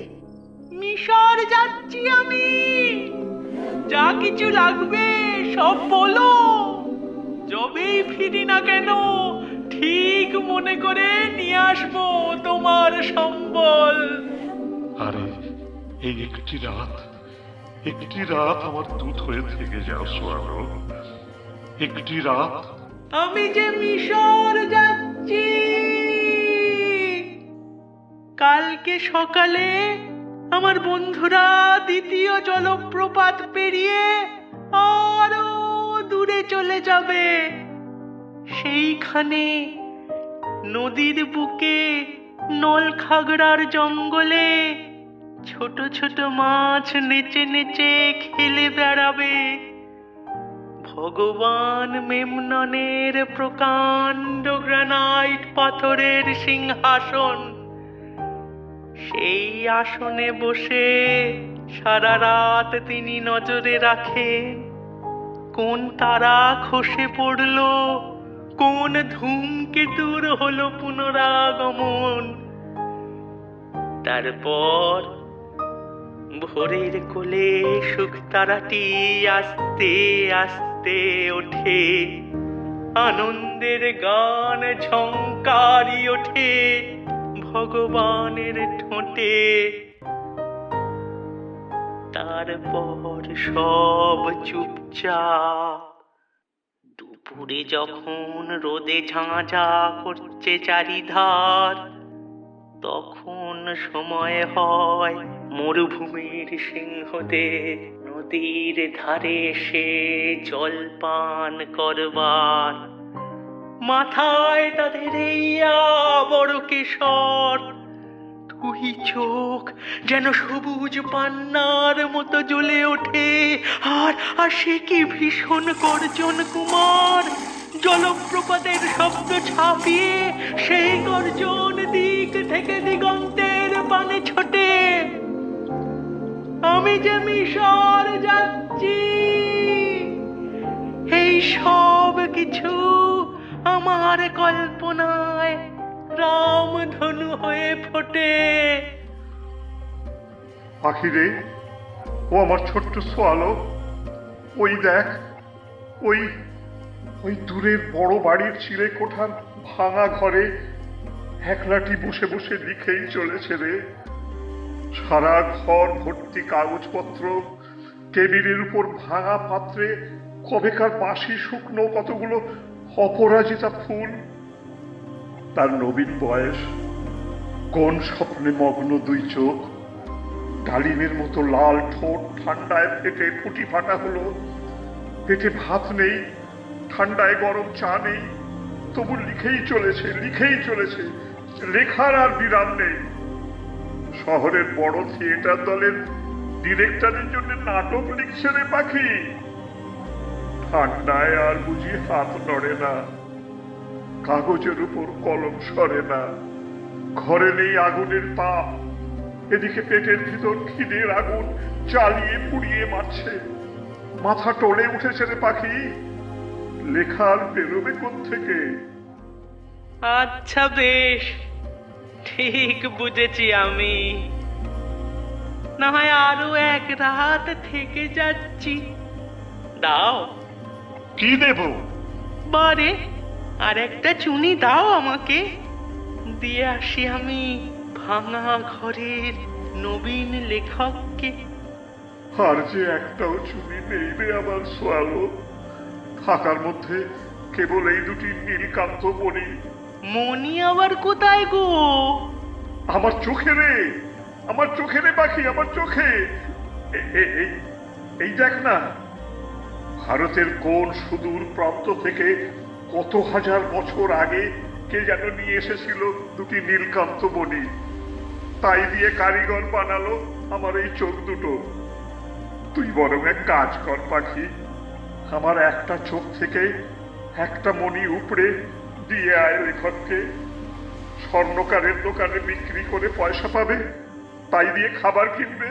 Speaker 3: মিশর যাচ্ছি আমি, যা কিছু লাগবে সব বলো। যবেই ফিরি না কেন ঠিক মনে করে নিয়ে আসবো তোমার সম্বল।
Speaker 7: আরে এই একটি রাত আমার দূত হয়ে থেকে যাও সোয়ালো। একটি রাত
Speaker 3: আমি যে মিশর যাচ্ছি। কালকে সকালে আমার বন্ধুরা দ্বিতীয় জলপ্রপাত পেরিয়ে আরো দূরে চলে যাবে। সেইখানে নদীর বুকে নলখাগড়ার জঙ্গলে ছোট ছোট মাছ নেচে নেচে খেলে বেড়াবে। ভগবান মেমননের প্রকাণ্ড গ্রানাইট পাথরের সিংহাসন, সেই আসনে বসে সারা রাত তিনি নজরে রাখেন কোন তারা খসে পড়ল, কোন ধূমকেতুর হলো পুনরাগমন। তারপর ভোরের কোলে শুকতারাটি আস্তে আস্তে ওঠে। আনন্দের গান ঝংকারি ওঠে ভগবানের ঠোঁটে। তারপর সব চুপচাপ। দুপুরে যখন রোদে ঝাঁঝা করছে চারিধার, তখন সময় হয় মরুভূমির সিংহদের নদীর ধারে এসে জল পান করবার। মাথায় তাদের এই বড় কেশর, দুই চোখ যেন সবুজ পান্নার মতো জ্বলে ওঠে। আর সে কি ভীষণ গর্জন কুমার! জলপ্রপাতের শব্দ ছাপিয়ে সেই গর্জন দিক থেকে দিগন্তের পানে ছোটে। আমি যে মিশর যাচ্ছি, এই সব কিছু আমার কল্পনায় রামধনু হয়ে ফোটে।
Speaker 7: পাখি রে, ও আমার ছোট্ট সোয়ালো, ওই দেখ, ওই ওই দূরের বড় বাড়ির চিড়ে কোঠার ভাঙা ঘরে একলাটি বসে বসে লিখেই চলেছে রে। সারা ঘর ভর্তি কাগজপত্র, টেবিলের উপর ভাঙা পাত্রে কবেকার বাসি শুকনো কতগুলো অপরাজিতা ফুল। তার নবীন বয়স, কোন স্বপ্নে মগ্ন দুই চোখ, ডালিমের মতো লাল ঠোঁট ঠান্ডায় ফেটে ফুটি ফাটা হলো। পেটে ভাত নেই, ঠান্ডায় গরম চা নেই, তবু লিখেই চলেছে, লিখেই চলেছে, লেখার আর বিরাম নেই। শহরের বড় থিয়েটার দলের ডিরেক্টরের জন্য নাটক লিখছে রে পাখি। ঠান্ডায় আর বুঝি হাত নড়ে না, কাগজের উপর কলম সরে না। ঘরে নেই আগুনের তাপ, এদিকে পেটের ভিতর খিদের আগুন জ্বালিয়ে পুড়িয়ে মারছে। মাথা টলে উঠেছে রে পাখি, লেখার বেরোবে কোত্থেকে?
Speaker 3: আচ্ছা বেশ, ঠিক বুঝেছি আমি। না হয় আরো এক রাত থেকে যাচ্ছি। দাও।
Speaker 7: কি দেব?
Speaker 3: বারে আর একটা চুনি দাও আমাকে, দিয়ে আসি আমি ভাঙা ঘরের নবীন লেখককে।
Speaker 7: আর যে একটাও চুনি নেই রে আমার সোয়ালো, থাকার মধ্যে কেবল এই দুটি নীলকান্ত মণি।
Speaker 3: মণি আবার কোথায় গো?
Speaker 7: আমার চোখে রে, আমার চোখে রে পাখি, আমার চোখে। এই দেখ না, ভারতের কোন সুদূর প্রান্ত থেকে কত হাজার বছর আগে কে যেন নিয়ে এসেছিল দুটি নীলকান্ত মণি। তাই দিয়ে কারিগর বানালো আমার এই চোখ দুটো। তুই বরং এক কাজ কর পাখি, আমার একটা চোখ থেকে একটা মণি উপড়ে দিয়ে আয় লেখককে। স্বর্ণকারের দোকানে বিক্রি করে পয়সা পাবে, তাই দিয়ে খাবার কিনবে,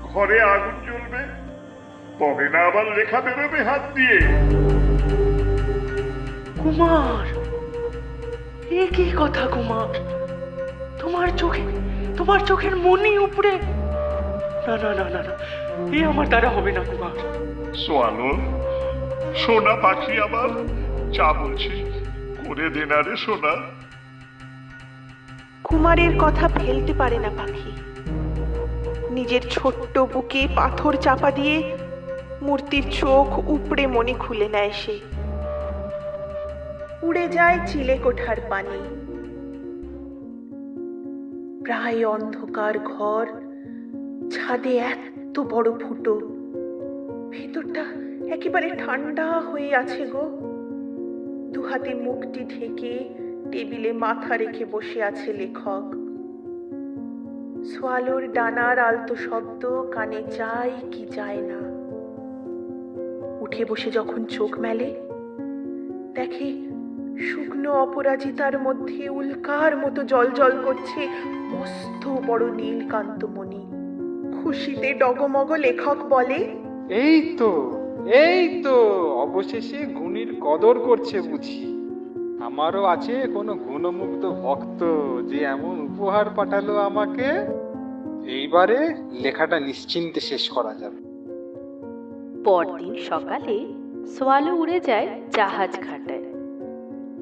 Speaker 7: ঘরে আগুন জ্বলবে, তবে না আবার লেখা বেরোবে হাত দিয়ে।
Speaker 3: কুমার, এ কি কথা কুমার? তোমার চোখের মনি উপরে? না না না না না, এ আমার দ্বারা হবে না কুমার।
Speaker 7: সোয়ালো, সোনা পাখি আমার, যা বলছি করে দে না রে সোনা।
Speaker 10: কুমারের কথা ফেলতে পারে না পাখি। নিজের ছোট্ট বুকে পাথর চাপা দিয়ে মূর্তির চোখ উপড়ে মনি খুলে নেয় সে। উড়ে যায় চিলে কোঠার পানি। প্রায় অন্ধকার ঘর, ছাদে এত বড় ফুটো, ভেতরটা একেবারে ঠান্ডা হয়ে আছে গো। দুহাতে মুখটি ঢেকে টেবিলে মাথা রেখে বসে আছে লেখক। সোয়ালোর ডানার আলতো শব্দ কানে যায় কি যায় না। উঠে বসে যখন চোখ মেলে, দেখে শুকনো অপরাজিতার মধ্যে উল্কার মতো জল করছে মস্ত বড় নীলকান্ত মণি। খুশিতে ডগমগ লেখক বলে,
Speaker 14: এই তো অবশেষে গুণীর কদর করছে বুঝি। আমারও আছে কোনো গুণমুগ্ধ ভক্ত যে এমন উপহার পাঠালো আমাকে। এইবারে লেখাটা নিশ্চিন্তে শেষ করা যাবে।
Speaker 13: পরদিন সকালে সোয়ালো উড়ে যায় জাহাজ ঘাটায়।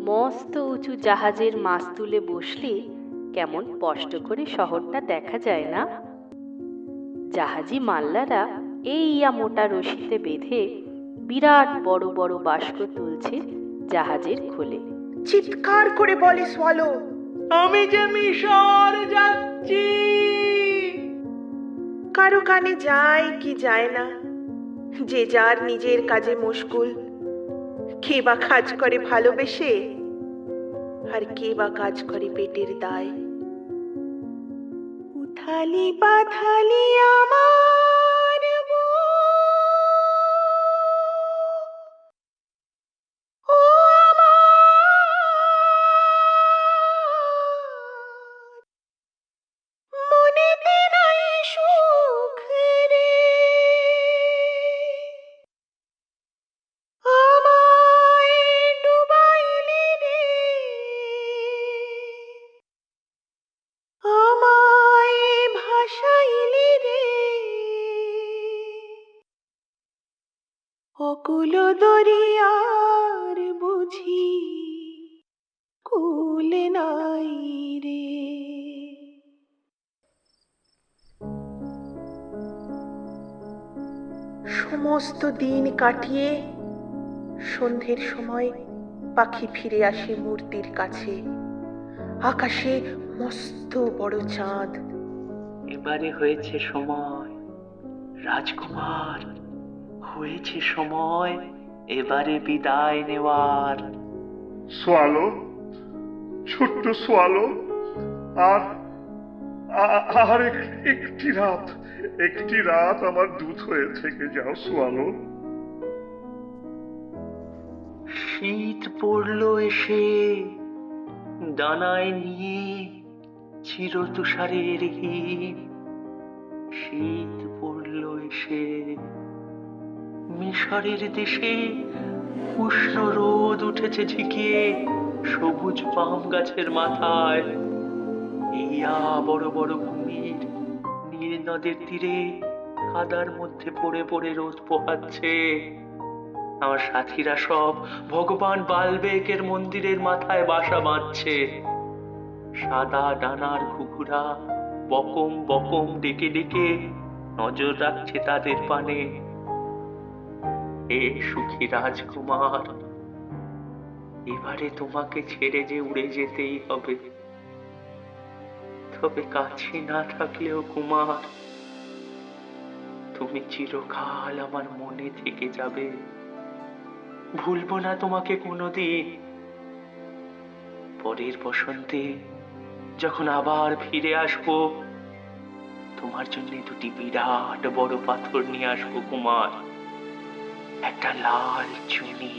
Speaker 13: মস্ত উঁচু জাহাজের মাস্তুলে বসলে কেমন স্পষ্ট করে শহরটা দেখা যায় না? জাহাজি মাল্লারা এই ইয়া মোটা রশিতে বেঁধে বিরাট বড় বড় বাস্ক তুলছে জাহাজের খোলে।
Speaker 10: চিৎকার করে বলে সোয়ালো,
Speaker 3: আমি যে মিশর যাচ্ছি।
Speaker 10: কারো কানে যায় কি যায় না, যে যার নিজের কাজে মশগুল। কে বা কাজ করে ভালোবেসে, আর কে বা কাজ করে পেটের দায়। উথালি পাথালি আমার ও মনেতে নাই সুখ রে, আমায় ডুবাইলি রে, আমায় ভাসাইলি রে, অকুল দরিয়ার বুঝি কুল নাই রে। সমস্ত দিন কাটিয়ে সন্ধ্যের সময় পাখি ফিরে আসে মূর্তির কাছে। আকাশে মস্ত বড় চাঁদ।
Speaker 3: এবারে হয়েছে সময় রাজকুমার, হয়েছে সময় এবারে বিদায় নেওয়ার।
Speaker 7: সোয়ালো, ছোট্ট সোয়ালো, আর আর একটি রাত আমার দুধ হয়ে থেকে যাও সোয়ালো।
Speaker 3: শীত পড়লো এসে ডানায় নিয়ে চির তুষারের হিম। শীত পড়লো এসে মিশরের দেশে উষ্ণ রোদ উঠেছে ঝিকিয়ে সবুজ পাম গাছের মাথায়। ইয়া বড় বড় কুমির নীল নদের তীরে কাদার মধ্যে পড়ে পড়ে রোদ পোহাচ্ছে। আমার সাথীরা সব ভগবান বালবেকের মন্দিরের মাথায় বাসা বাঁধছে। সাদা ডানার ঘুঘুরা বকম বকম ডেকে ডেকে নজর রাখছে তাদের পানে। হে সুখী রাজকুমার, এবারে তোমাকে ছেড়ে যে উড়ে যেতেই হবে। তবে কাছে না থাকলেও কুমার, তুমি চিরকাল আমার মনে থেকে যাবে। ভুলবো না তোমাকে কোনোদিন। পরের বসন্তে যখন আবার ফিরে আসবো, তোমার জন্য দুটি বিরাট বড় পাথর নিয়ে আসবো কুমার। একটা লাল চুনি,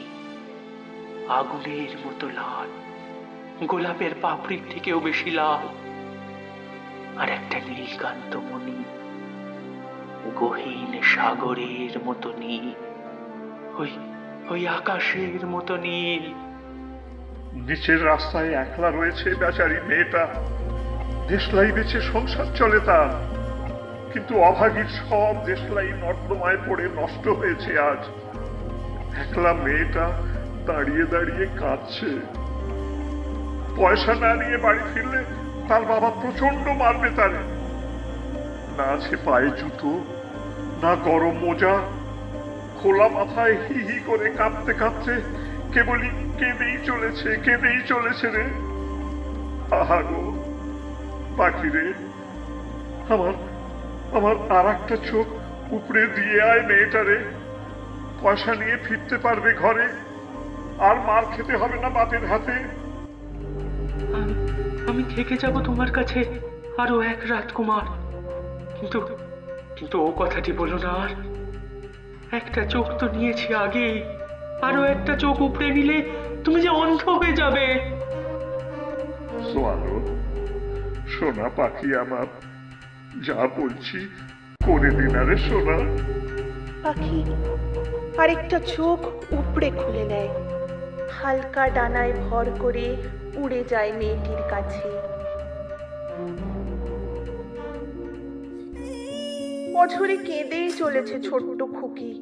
Speaker 3: আগুনের মতো লাল, গোলাপের পাপড়ির থেকেও বেশি লাল, আর একটা নীলকান্ত মণি, গহীন সাগরের মতো নীল, ওই আকাশের মতো নীল।
Speaker 7: নিচের রাস্তায় একলা রয়েছে বেচারি মেয়েটা, দেশলাই বেছে সংসার চলে তার। কিন্তু অভাগীর সব দেশলাই নর্দমায় পড়ে নষ্ট হয়েছে আজ। একলা মেয়েটা দাঁড়িয়ে দাঁড়িয়ে কাঁদছে। পয়সা না নিয়ে বাড়ি ফিরলে তার বাবা প্রচন্ড মারবে তারে। না আছে পায়ে জুতো, না গরম মোজা, খোলা মাথায় হি হি করে কাঁপতে কাঁপতে কেবলই কেঁদেই চলেছে রে। আহা গো পাখি রে, আমার আর একটা চোখ উপরে দিয়ে আয় মেয়েটারে। পয়সা নিয়ে ফিরতে পারবে ঘরে, আর মার খেতে হবে না বাপের হাতে।
Speaker 3: আমি থেকে যাব তোমার কাছে আরো এক রাত কুমার, কিন্তু ও কথাটি বলো না আর। একটা চোখ তো নিয়েছি আগেই, আরো একটা চোখ উপড়ে নিলে তুমি যে অন্ধ হয়ে যাবে।
Speaker 7: সোয়ালো, সোনা পাখি আমার, যা বলছি করে দিন আরে সোনা।
Speaker 10: পাখি আরেকটা চোখ উপড়ে খুলে নেয়, হালকা ডানায় ভর করে উড়ে যায় মেয়েটির কাছে। অঝরে কেঁদেই চলেছে ছোট্ট খুকি।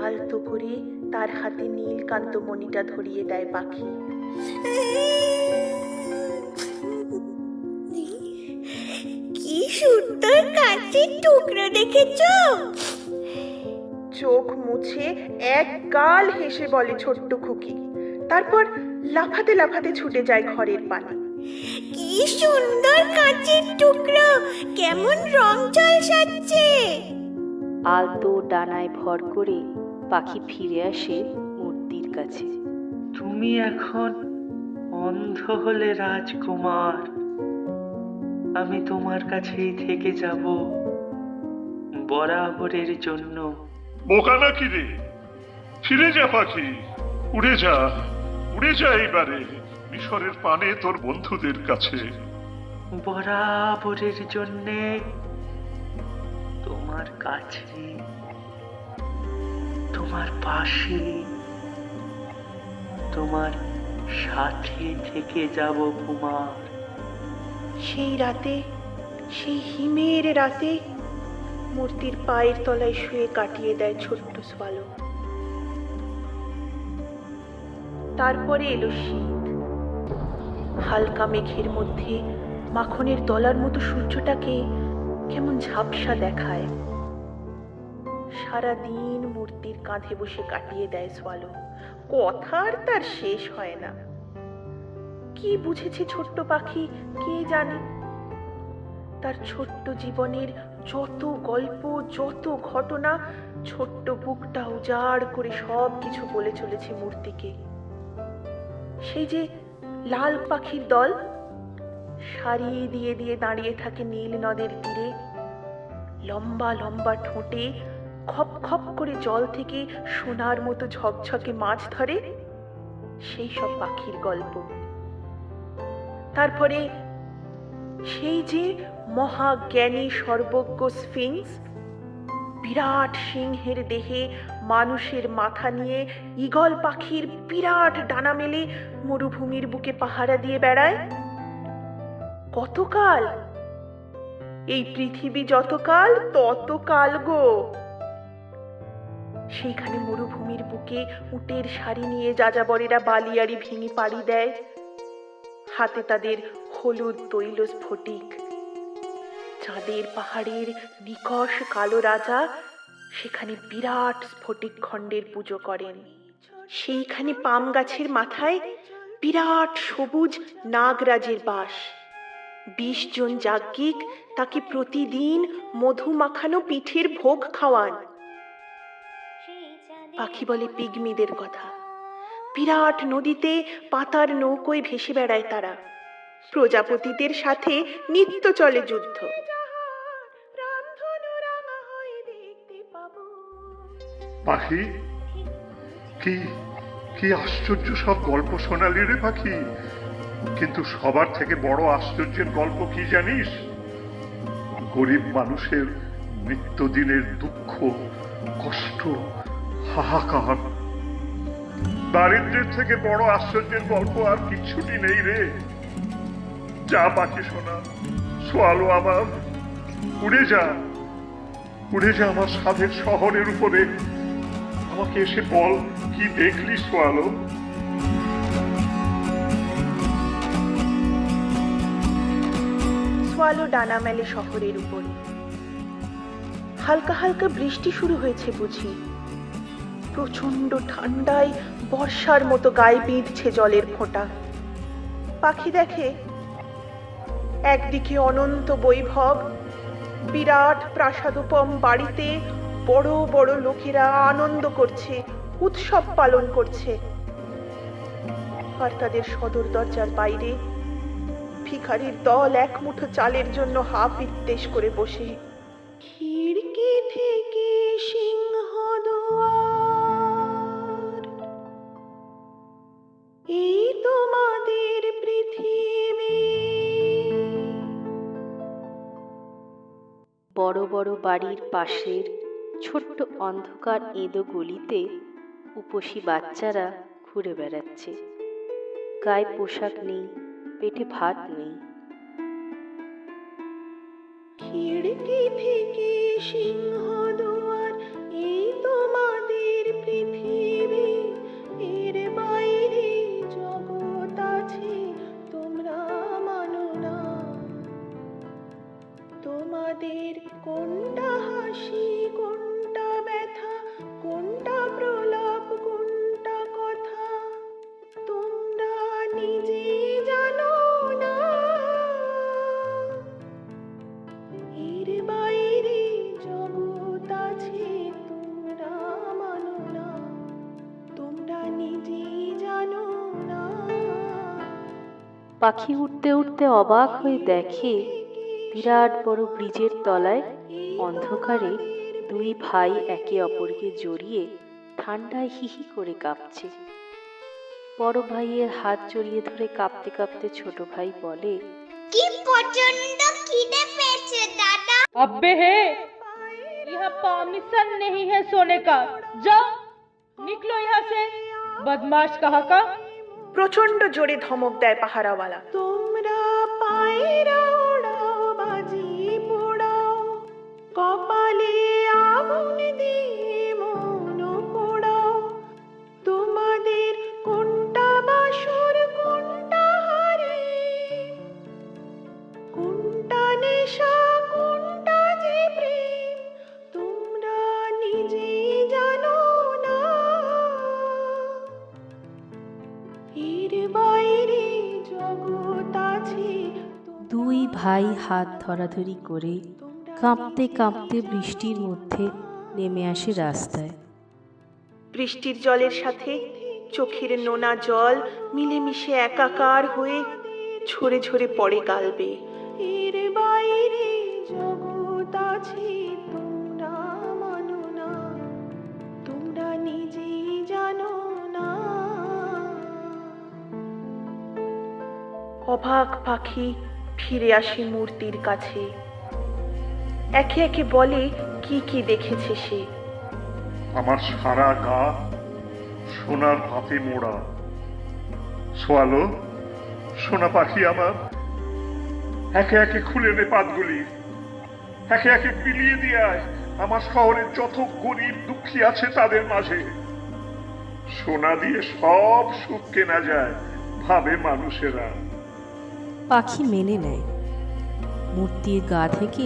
Speaker 10: আলতো করে তার হাতে নীলকান্ত মণিটা ধরিয়ে দেয় পাখি।
Speaker 1: কি সুন্দর কাঁচের টুকরো দেখেছো?
Speaker 10: চোখ মুছে এক গাল হেসে বলে ছোট্ট খুকি, তারপর লাফাতে লাফাতে ছুটে যায় ঘরের পানে।
Speaker 1: কি সুন্দর কাঁচের টুকরো, কেমন রং ঝলসাচ্ছে।
Speaker 13: আলতো ডানায় ভর করে পাখি ফিরে আসে মূর্তির কাছে।
Speaker 3: তুমি এখন অন্ধ হলে রাজকুমার, আমি তোমার কাছেই থেকে যাব বরাবরের জন্য।
Speaker 7: বোকা নাকি রে? ফিরে যা পাখি, উড়ে যা, উড়ে যা এবারে মিশরের পানে তোর বন্ধুদের কাছে।
Speaker 3: বরাবরের জন্যে তোমার কাছে, তোমার পাশে, তোমার সাথে থেকে যাব কুমার।
Speaker 10: সেই রাতে, সেই হিমের রাতে মূর্তির পায়ের তলায় শুয়ে কাটিয়ে দেয় ছোট্ট সোয়ালো। তারপরে এলো শীত। হালকা মেঘের মধ্যে মাখনের দলার মতো সূর্যটাকে কেমন ঝাপসা দেখায়। সারাদিন মূর্তির কাঁধে বসে কাটিয়ে দেয় সোয়ালো। কথার তার শেষ হয় না। কি বুঝেছে ছোট্ট পাখি কে জানে। তার ছোট্ট জীবনের যত গল্প, যত ঘটনা ছোট্ট বুকটা উজাড় করে সব কিছু বলে চলেছে মূর্তিকে। সেই যে লাল পাখির দল সারি দিয়ে দিয়ে দাঁড়িয়ে থাকে নীল নদের তীরে, লম্বা লম্বা ঠোঁটে খপ খপ করে জল থেকে সোনার মতো ঝকঝকে মাছ ধরে, সেই সব পাখির গল্প। তারপরে সেই যে মহাজ্ঞানী সর্বজ্ঞ স্ফিংস, বিরাট সিংহের দেহে মানুষের মাথা নিয়ে ঈগল পাখির বিরাট ডানা মেলে মরুভূমির বুকে পাহারা দিয়ে বেড়ায়। কতকাল? এই পৃথিবী যতকাল ততকাল গো। সেইখানে মরুভূমির বুকে উটের শাড়ি নিয়ে যাযাবরেরা বালিয়াড়ি ভেঙে পাড়ি দেয়। হাতে তাদের হলুদ তৈল স্ফটিক। চাঁদের পাহাড়ের নিকষ কালো রাজা সেখানে বিরাট স্ফটিক খণ্ডের পুজো করেন। সেইখানে পাম গাছের মাথায় বিরাট সবুজ নাগরাজের বাস। 20 জন যাজ্ঞিক তাকে প্রতিদিন মধু মাখানো পিঠের ভোগ খাওয়ান। পাখি বলে পিগমিদের কথা। বিরাট নদীতে পাতার নৌকোয় ভেসে বেড়ায় তারা। প্রজাপতিদের সাথে নিত্য চলে যুদ্ধ।
Speaker 7: পাখি, কি কি আশ্চর্য সব গল্প শোনালি রে পাখি। কিন্তু সবার থেকে বড় আশ্চর্যের গল্প কি জানিস? গরিব মানুষের নিত্যদিনের দুঃখ, কষ্ট, হাহাকার। দারিদ্র্যের থেকে বড় আশ্চর্যের গল্প আর কিচ্ছুটি নেই রে। যা পাখি শোনা, সোয়ালো আমার, উড়ে যা, উড়ে যা আমার সাধের শহরের উপরে। আমাকে এসে বল কি দেখলি সোয়ালো।
Speaker 10: সোয়ালো ডানা মেলে শহরের উপরে। হালকা হালকা বৃষ্টি শুরু হয়েছে বুঝি। প্রচন্ড ঠান্ডায় বর্ষার মতো গায়ে বিঁধছে জলের ফোঁটা। পাখি দেখে একদিকে অনন্ত বৈভব, বিরাট প্রাসাদোপম বাড়িতে বড় বড় লোকেরা আনন্দ করছে, উৎসব পালন করছে। আর তাদের সদর দরজার বাইরে ভিখারির দল এক মুঠো চালের জন্য হা পিত্তেশ করে বসে। খিড়কি থেকে সিংহ দুয়ার, এই তোমাদের পৃথিবী।
Speaker 13: বড় বড় বাড়ির পাশের ছোট্ট অন্ধকার এঁদো গলিতে উপসী বাচ্চারা ঘুরে বেড়াচ্ছে। গায়ে পোশাক নেই, পেটে ভাত নেই।
Speaker 1: খিড়কি থেকে সিংহ দুয়ার, এই তোমাদের পৃথিবী।
Speaker 13: পাখি উঠতে উঠতে অবাক হয়ে দেখে বিরাট বড় ব্রিজের তলায় অন্ধকারে দুই ভাই একে অপরকে জড়িয়ে ঠান্ডায় হিহি করে কাঁপছে। বড় ভাইয়ের হাত জড়িয়ে ধরে কাঁপতে কাঁপতে ছোট ভাই বলে,
Speaker 2: কি প্রচন্ড খিদে পেয়েছে দাদা।
Speaker 15: अबे है यहाँ परमिशन नहीं है सोने का, जाओ निकलो यहाँ से, बदमाश कहाँ का।
Speaker 10: প্রচন্ড জোরে ধমক দেয় পাহারাওয়ালা। তোমরা পায়রা ওড়াও, বাজি পোড়াও, কপালে আগুন দিয়ে মন পোড়াও, তোমাদের কোনটা বাসর কোনটা হারে, কোনটা নেশা কোনটা যে প্রেম, তোমরা নিজে জানো না। এর বাইরে জগৎ আছে।
Speaker 13: দুই ভাই হাত ধরাধরি করে কাঁপতে কাঁপতে বৃষ্টির মধ্যে নেমে আসে রাস্তায়।
Speaker 10: বৃষ্টির জলের সাথে চোখের নোনা জল মিলেমিশে একাকার হয়ে ঝরে ঝরে পড়ে গালবে। এর বাইরে জগৎ আছে, তোমরা মানো না, তোমরা নিজেই জানো না। অবাক পাখি ফিরে আসে মূর্তির কাছে, একে একে বলে কি কি দেখেছে সে।
Speaker 7: আমার সারা গা সোনার হাতে মোড়া। সোয়ালো, সোনা পাখি আমার, একে একে খুলে নে পাতগুলি, একে একে বিলিয়ে দিয়ে আয় আমার শহরের যত গরিব দুঃখী আছে তাদের মাঝে। সোনা দিয়ে সব সুখ কেনা যায় ভাবে মানুষেরা।
Speaker 13: পাখি মেনে নেয়। মূর্তির গা থেকে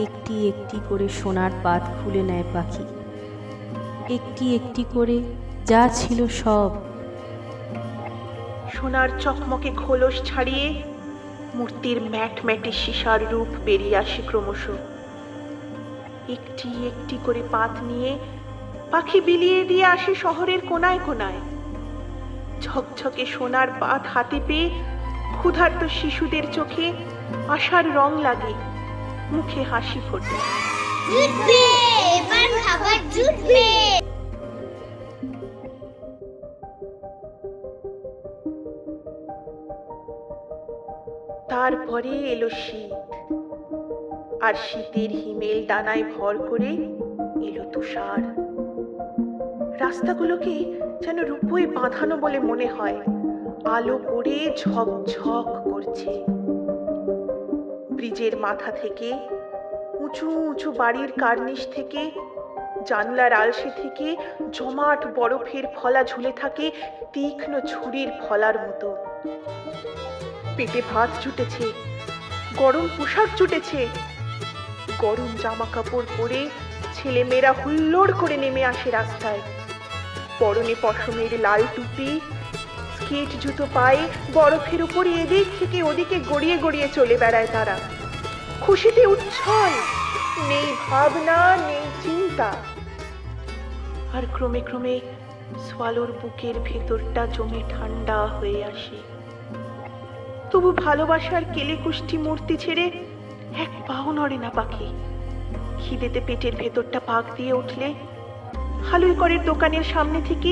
Speaker 13: একটি একটি করে সোনার পাত খুলে নেয় পাখি, একটি একটি করে যা ছিল সব।
Speaker 10: সোনার চকমকে খোলস ছাড়িয়ে মূর্তির ম্যাটম্যাটে সীসার রূপ বেরিয়ে আসে ক্রমশ। একটি একটি করে পাত নিয়ে পাখি বিলিয়ে দিয়ে আসে শহরের কোনায় কোনায়। ঝকঝকে সোনার পাত হাতে পেয়ে ক্ষুধার্ত শিশুদের চোখে আশার রং লাগে, মুখে হাসি ফোটে।
Speaker 2: জুটবে, এবার খাবার জুটবে।
Speaker 10: তারপরে এলো শীত, আর শীতের হিমেল ডানায় ভর করে এলো তুষার। রাস্তাগুলোকে যেন রূপোয় বাঁধানো বলে মনে হয়, আলো পড়ে ঝকঝক করছে। ব্রিজের মাথা থেকে, উঁচু উঁচু বাড়ির কার্নিশ থেকে, জানলার আলসে থেকে জমাট বরফের ফলা ঝুলে থাকে তীক্ষ্ণ ছুরির ফলার মতো। পেটে ভাত জুটেছে, গরম পোশাক জুটেছে। গরম জামা কাপড় পরে ছেলেমেয়েরা হুল্লোড় করে নেমে আসে রাস্তায়। পরনে পশমের লাল টুপি, স্কেট জুতো পায়ে বরফের উপর এদিক থেকে ওদিকে গড়িয়ে গড়িয়ে চলে বেড়ায় তারা। খুশিতে উচ্ছল, নেই ভাবনা নেই চিন্তা। আর ক্রমে ক্রমে সোয়ালোর বুকের ভেতরটা জমে ঠান্ডা হয়ে আসে। তবু ভালোবাসার কেলে কুষ্টি মূর্তি ছেড়ে এক পাও নড়ে না পাখি। খিদেতে পেটের ভেতরটা পাক দিয়ে উঠলে হালুই করের দোকানের সামনে থেকে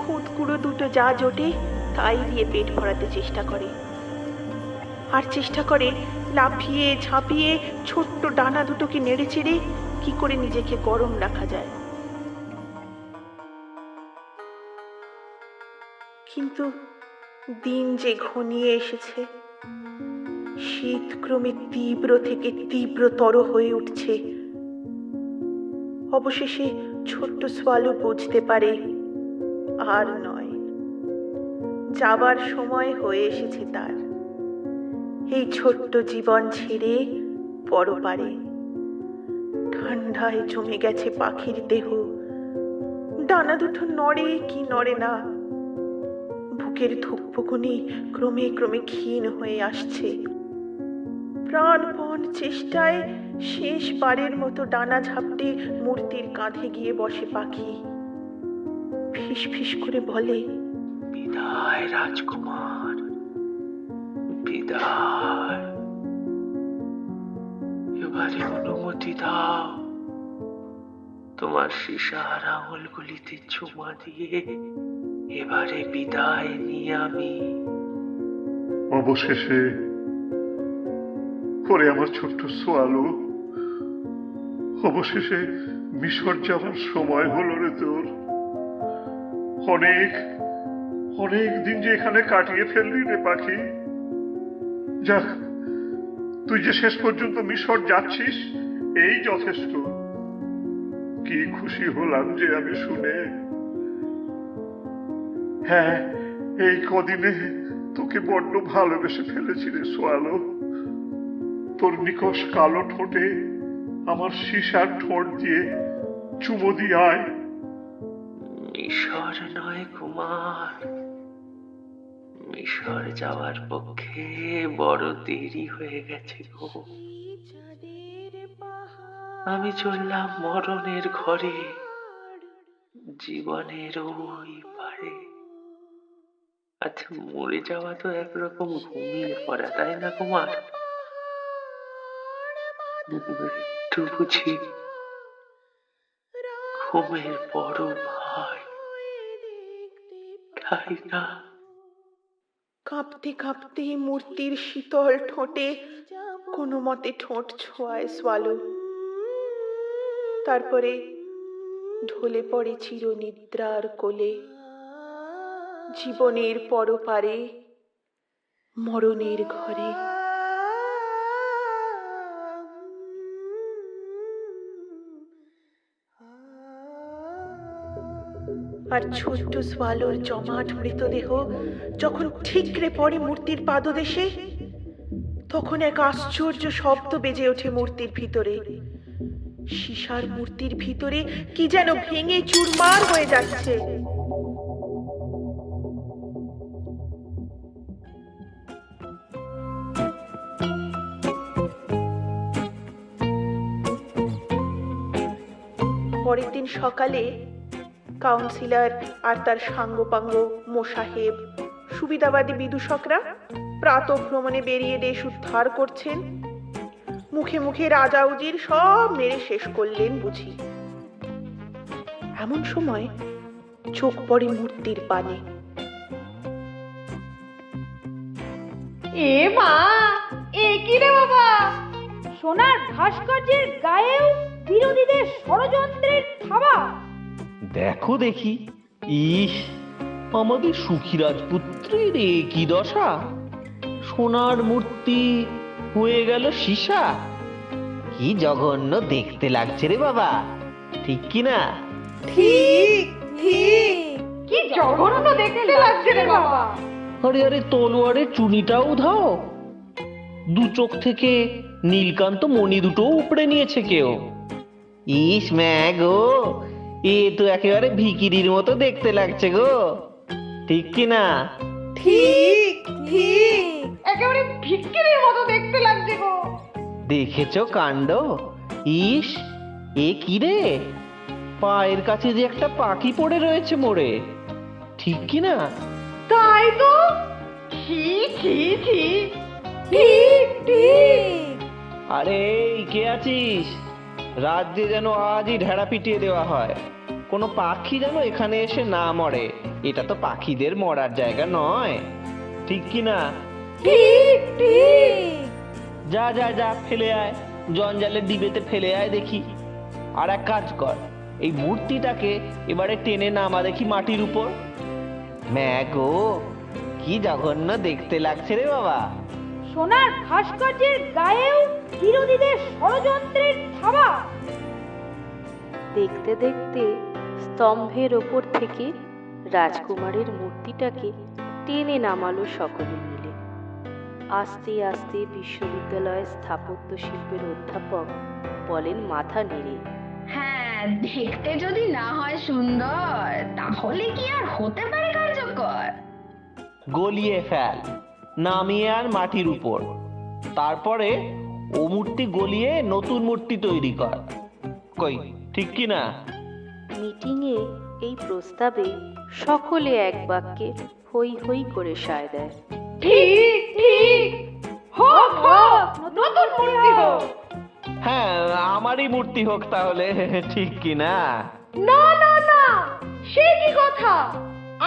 Speaker 10: খুঁতকুড়ো দুটো যা জোটে তাই দিয়ে পেট ভরাতে চেষ্টা করে। আর চেষ্টা করে লাফিয়ে ঝাঁপিয়ে ছোট্ট ডানা দুটোকে নেড়ে চেড়ে কি করে নিজেকে গরম রাখা যায়। কিন্তু দিন যে ঘনিয়ে এসেছে, শীত ক্রমে তীব্র থেকে তীব্রতর হয়ে উঠছে। অবশেষে ছোট্ট সোয়ালো বুঝতে পারে আর নয়, যাবার সময় হয়ে এসেছে তার। এই ছোট্ট জীবন ছেড়ে পরপারে। ঠান্ডায় জমে গেছে পাখির দেহ, ডানা দুটো নড়ে কি নড়ে না। বুকের ধুকপুকুনি ক্রমে ক্রমে ক্ষীণ হয়ে আসছে। প্রাণপণ চেষ্টায় শেষবারের মতো ডানা ঝাপটে মূর্তির কাঁধে গিয়ে বসে পাখি। ফিস ফিস করে বলে, বিদায় রাজকুমার,
Speaker 3: বিদায়, এবারে অনুমতি দাও তোমার সীসার আঙুলগুলিতে চুমা দিয়ে এবারে বিদায় নিয়ে আমি।
Speaker 7: অবশেষে করে আমার ছোট্ট সোয়ালু, অবশেষে মিশর যাওয়ার সময় হলো রে তোর। অনেক অনেক দিন যে এখানে কাটিয়ে ফেললি রে পাখি। যাক, তুই যে শেষ পর্যন্ত মিশর যাচ্ছিস এই যথেষ্ট। কি খুশি হলাম যে আমি শুনে। হ্যাঁ, এই কদিনে তোকে বড্ড ভালোবেসে ফেলেছি রে সোয়ালো। তোর নিকষ কালো ঠোঁটে আমার সীসার ঠোঁট দিয়ে চুমো দিয়ে আয়।
Speaker 3: মিশর নয় কুমার, মিশর যাওয়ার পক্ষে বড় দেরি হয়ে গেছে গো। আমি চললাম মরণের ঘরে, জীবনের ওই পারে। আচ্ছা, মরে যাওয়া তো একরকম ঘুমিয়ে পড়া, তাই না কুমার? একটু বুঝি ঘুমের বড় ভয়, তাই না?
Speaker 10: কাঁপতে কাঁপতে মূর্তির শীতল ঠোঁটে কোনো মতে ঠোঁট ছোঁয়ায় সোয়ালু। তারপরে ঢলে পড়ে চিরনিদ্রার কোলে, জীবনের পরপারে, মরণের ঘরে। আর ছোট্ট সোয়ালোর জমাট মৃতদেহ যখন ঠিকরে পড়ে মূর্তির পাদদেশে, তখন এক আশ্চর্য শব্দ বেজে ওঠে মূর্তির ভিতরে। সীসার মূর্তির ভিতরে কি যেন ভেঙে চুরমার হয়ে যাচ্ছে। পরের দিন সকালে কাউন্সিলর আর তার সাঙ্গপাঙ্গ মোসাহেব, সুবিধাবাদী বিদূষকরা প্রাতঃভ্রমণে বেরিয়ে দেশ উদ্ধার করছেন। মুখে মুখে রাজা উজির সব মেরে শেষ করলেন বুঝি। এমন সময় চোখ পড়ে মূর্তির পানে।
Speaker 15: এ মা, এ কি রে বাবা! সোনার ভাস্কর্যের গায়েও বিরোধীদের ষড়যন্ত্রের থাবা।
Speaker 5: দেখো দেখি, ইস, আমাদের সুখী রাজপুত্রের এ কি দশা! সোনার মূর্তি হয়ে গেল সীসা। কি জঘন্য দেখতে লাগছে রে বাবা, ঠিক কি না?
Speaker 15: ঠিক ঠিক, কি জঘন্য দেখতে লাগছে রে বাবা।
Speaker 5: আরে আরে, তলোয়ারের চুনিটাও ধাও, দু চোখ থেকে নীলকান্ত মণি দুটো উপড়ে নিয়েছে কেউ। ইস ম্যা গো, এ তো একেবারে ভিকিরির মতো দেখতে লাগছে গো, ঠিক কি না?
Speaker 15: ঠিক ঠিক, একেবারে ভিখিরির মতো দেখতে লাগছে গো।
Speaker 5: দেখেছো কাণ্ড? ইস, এ কি রে, পায়ের কাছে যে একটা পাখি পড়ে রয়েছে মোড়ে, ঠিক কি না?
Speaker 15: তাই তো, ঠিক ঠিক ঠিক ঠিক ঠিক।
Speaker 5: আরে এই কে আছিস? রাজ্যে যেন আজই ঢেড়া পিটিয়ে দেওয়া হয়, কোনো পাখি যেন এখানে এসে না মরে। এটা তো পাখিদের মরার জায়গা নয়, ঠিক কি না?
Speaker 15: ঠিক ঠিক।
Speaker 5: যা যা যা, ফেলে আয়, জঞ্জালের ডিবেতে ফেলে আয় দেখি। আর এক কাজ কর, এই মূর্তিটাকে এবারে টেনে নামা দেখি মাটির উপর। ম্যাগো, কি জঘন্য দেখতে লাগছে রে বাবা।
Speaker 15: সোনার ভাস্কর্যের গায়েও বিরোধীদের ষড়যন্ত্রের থাবা।
Speaker 13: দেখতে দেখতে স্তম্ভের ওপর থেকে রাজকুমারের মূর্তিটাকে টেনে নামালো সকলে মিলে। আস্তে আস্তে বিশ্ববিদ্যালয়ের স্থাপত্য শিল্পের অধ্যাপক বলেন মাথা নেড়ে,
Speaker 2: হ্যাঁ, দেখতে যদি না হয় সুন্দর, তাহলে কি আর হতে পারে কার্যকর?
Speaker 5: গলিয়ে ফেল, নামিয়ে আর মাটির উপর, তারপরে ও মূর্তি গলিয়ে নতুন মূর্তি তৈরি কর। কই, ঠিক কি না?
Speaker 13: মিটিংয়ে এই প্রস্তাবে সকলে এক বাক্যে হৈ হৈ করে সায় দেয়।
Speaker 15: ঠিক ঠিক, হোক হোক, নতুন মূর্তি হোক।
Speaker 5: হ্যাঁ, আমারই মূর্তি হোক তাহলে, ঠিক কি না?
Speaker 15: না না না, সে কি কথা,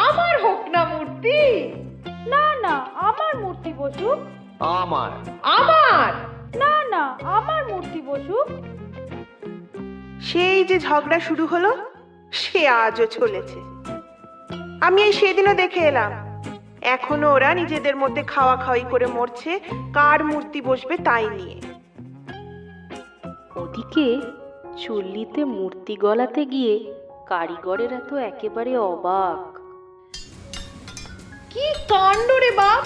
Speaker 15: আমার হোক না মূর্তি? না না, আমার মূর্তি বসুক।
Speaker 5: আমার
Speaker 15: আমার না না, আমার মূর্তি বসুক।
Speaker 10: সেই যে ঝগড়া শুরু হলো, সে আজও চলেছে। আমি এই সেদিনও দেখে এলাম, এখনো ওরা নিজেদের মধ্যে খাওয়া খাওয়াই করে মরছে কার মূর্তি বসবে তাই নিয়ে।
Speaker 13: ওদিকে চুল্লিতে মূর্তি গলাতে গিয়ে কারিগরেরা তো একেবারে অবাক।
Speaker 15: কি কাণ্ড রে বাপ,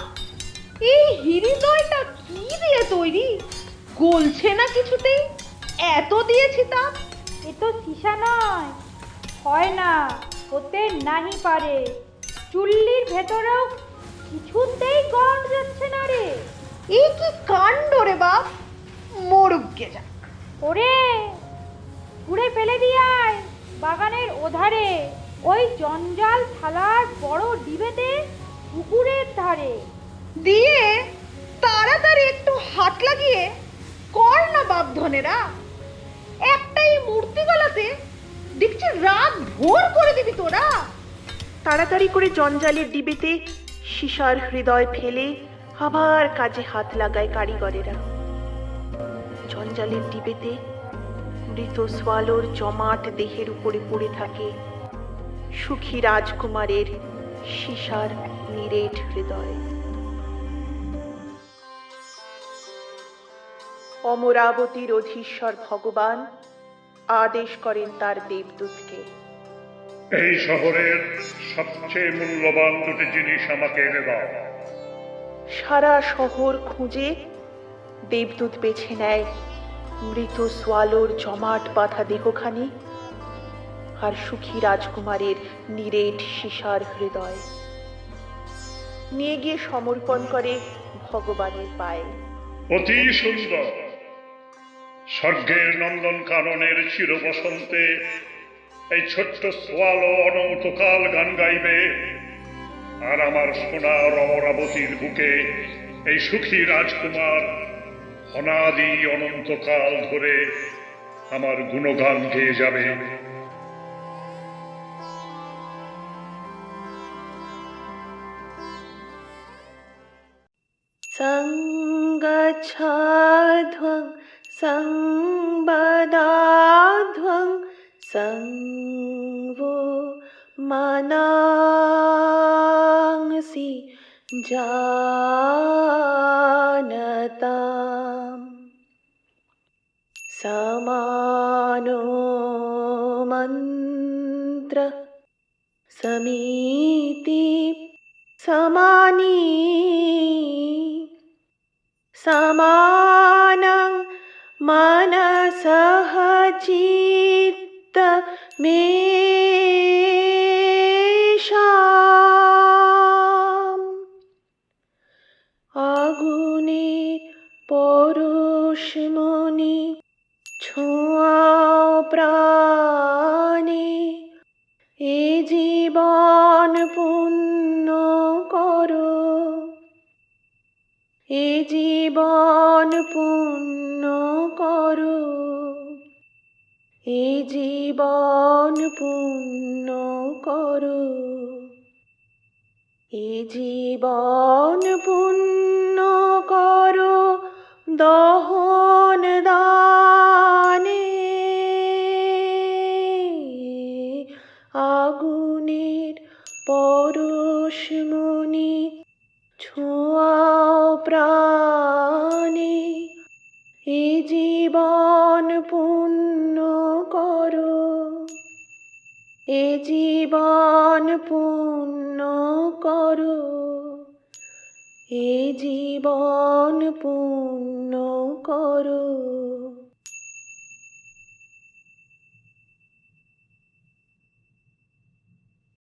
Speaker 15: এই হৃদয়টা কি দিয়ে তৈরি, গলছে না কিছুতেই, এত দিয়েছি তাপ। এ তো সীসা নয়, হয় না, হতে নাহি পারে, চুল্লির ভেতরেও কিছুতেই গরম যাচ্ছে না রে। এই কি কাণ্ড রে বাপ, মরুক গে যাক। ওরে ঘুরে ফেলে দিয়ে আয় বাগানের ওধারে, ওই জঞ্জাল থালার বড় ডিবেতে পুকুরের ধারে দিয়ে তাড়াতাড়ি একটু হাত লাগিয়ে কর না বাপ ধনেরা, একটাই মূর্তি গলাতে দেখছি রাত ভোর করে দিবি তোরা।
Speaker 10: তাড়াতাড়ি করে জঞ্জালের ডিবেতে সীসার হৃদয় ফেলে আবার কাজে হাত লাগায় কারিগরেরা। জঞ্জালের ডিবেতে মৃত সোয়ালোর জমাট দেহের উপরে পড়ে থাকে সুখী রাজকুমারের সীসার নিরেট হৃদয়। অমরাবতীর অধীশ্বর ভগবান আদেশ করেন তার দেবদূতকে,
Speaker 7: এই শহরের সবচেয়ে মূল্যবান দুটি জিনিস আমাকে এনে দাও।
Speaker 10: সারা শহর খুঁজে দেবদূত বেছে নেয় মৃত সোয়ালোর জমাট বাঁধা দেহখানি আর সুখী রাজকুমারের নিরেট সীসার হৃদয়, নিয়ে গিয়ে সমর্পণ করে ভগবানের পায়ে।
Speaker 7: অতি সুন্দর। স্বর্গের নন্দন কাননের চির বসন্তে এই ছোট্ট সোয়ালো অনন্তকাল গান গাইবে, আর আমার সোনার অমরাবতীর বুকে এই সুখী রাজকুমার অনাদি অনন্তকাল ধরে আমার গুণগান গেয়ে যাবে।
Speaker 10: সঙ্গচ্ছাধ্বং সংবদাধ্বং সংবো মনাংসি জানতাম সমানো মন্ত্র সমিতি সমানি সমানং মনসঃ চিত্তমেষাম আগুনের পরশমণি ছোঁয়াও প্রাণে, এ জীবন পুণ্য করো, এ জীবন পুণ্য করো, এ জীবন পুণ্য করো, এ জীবন পুণ্য করো দহন দানে, আগুনের পরশমণি ছোঁয়াও প্রাণে, এ জীবন পুণ্য করো, এ জীবন পুণ্য করো, এ জীবন পুণ্য করো।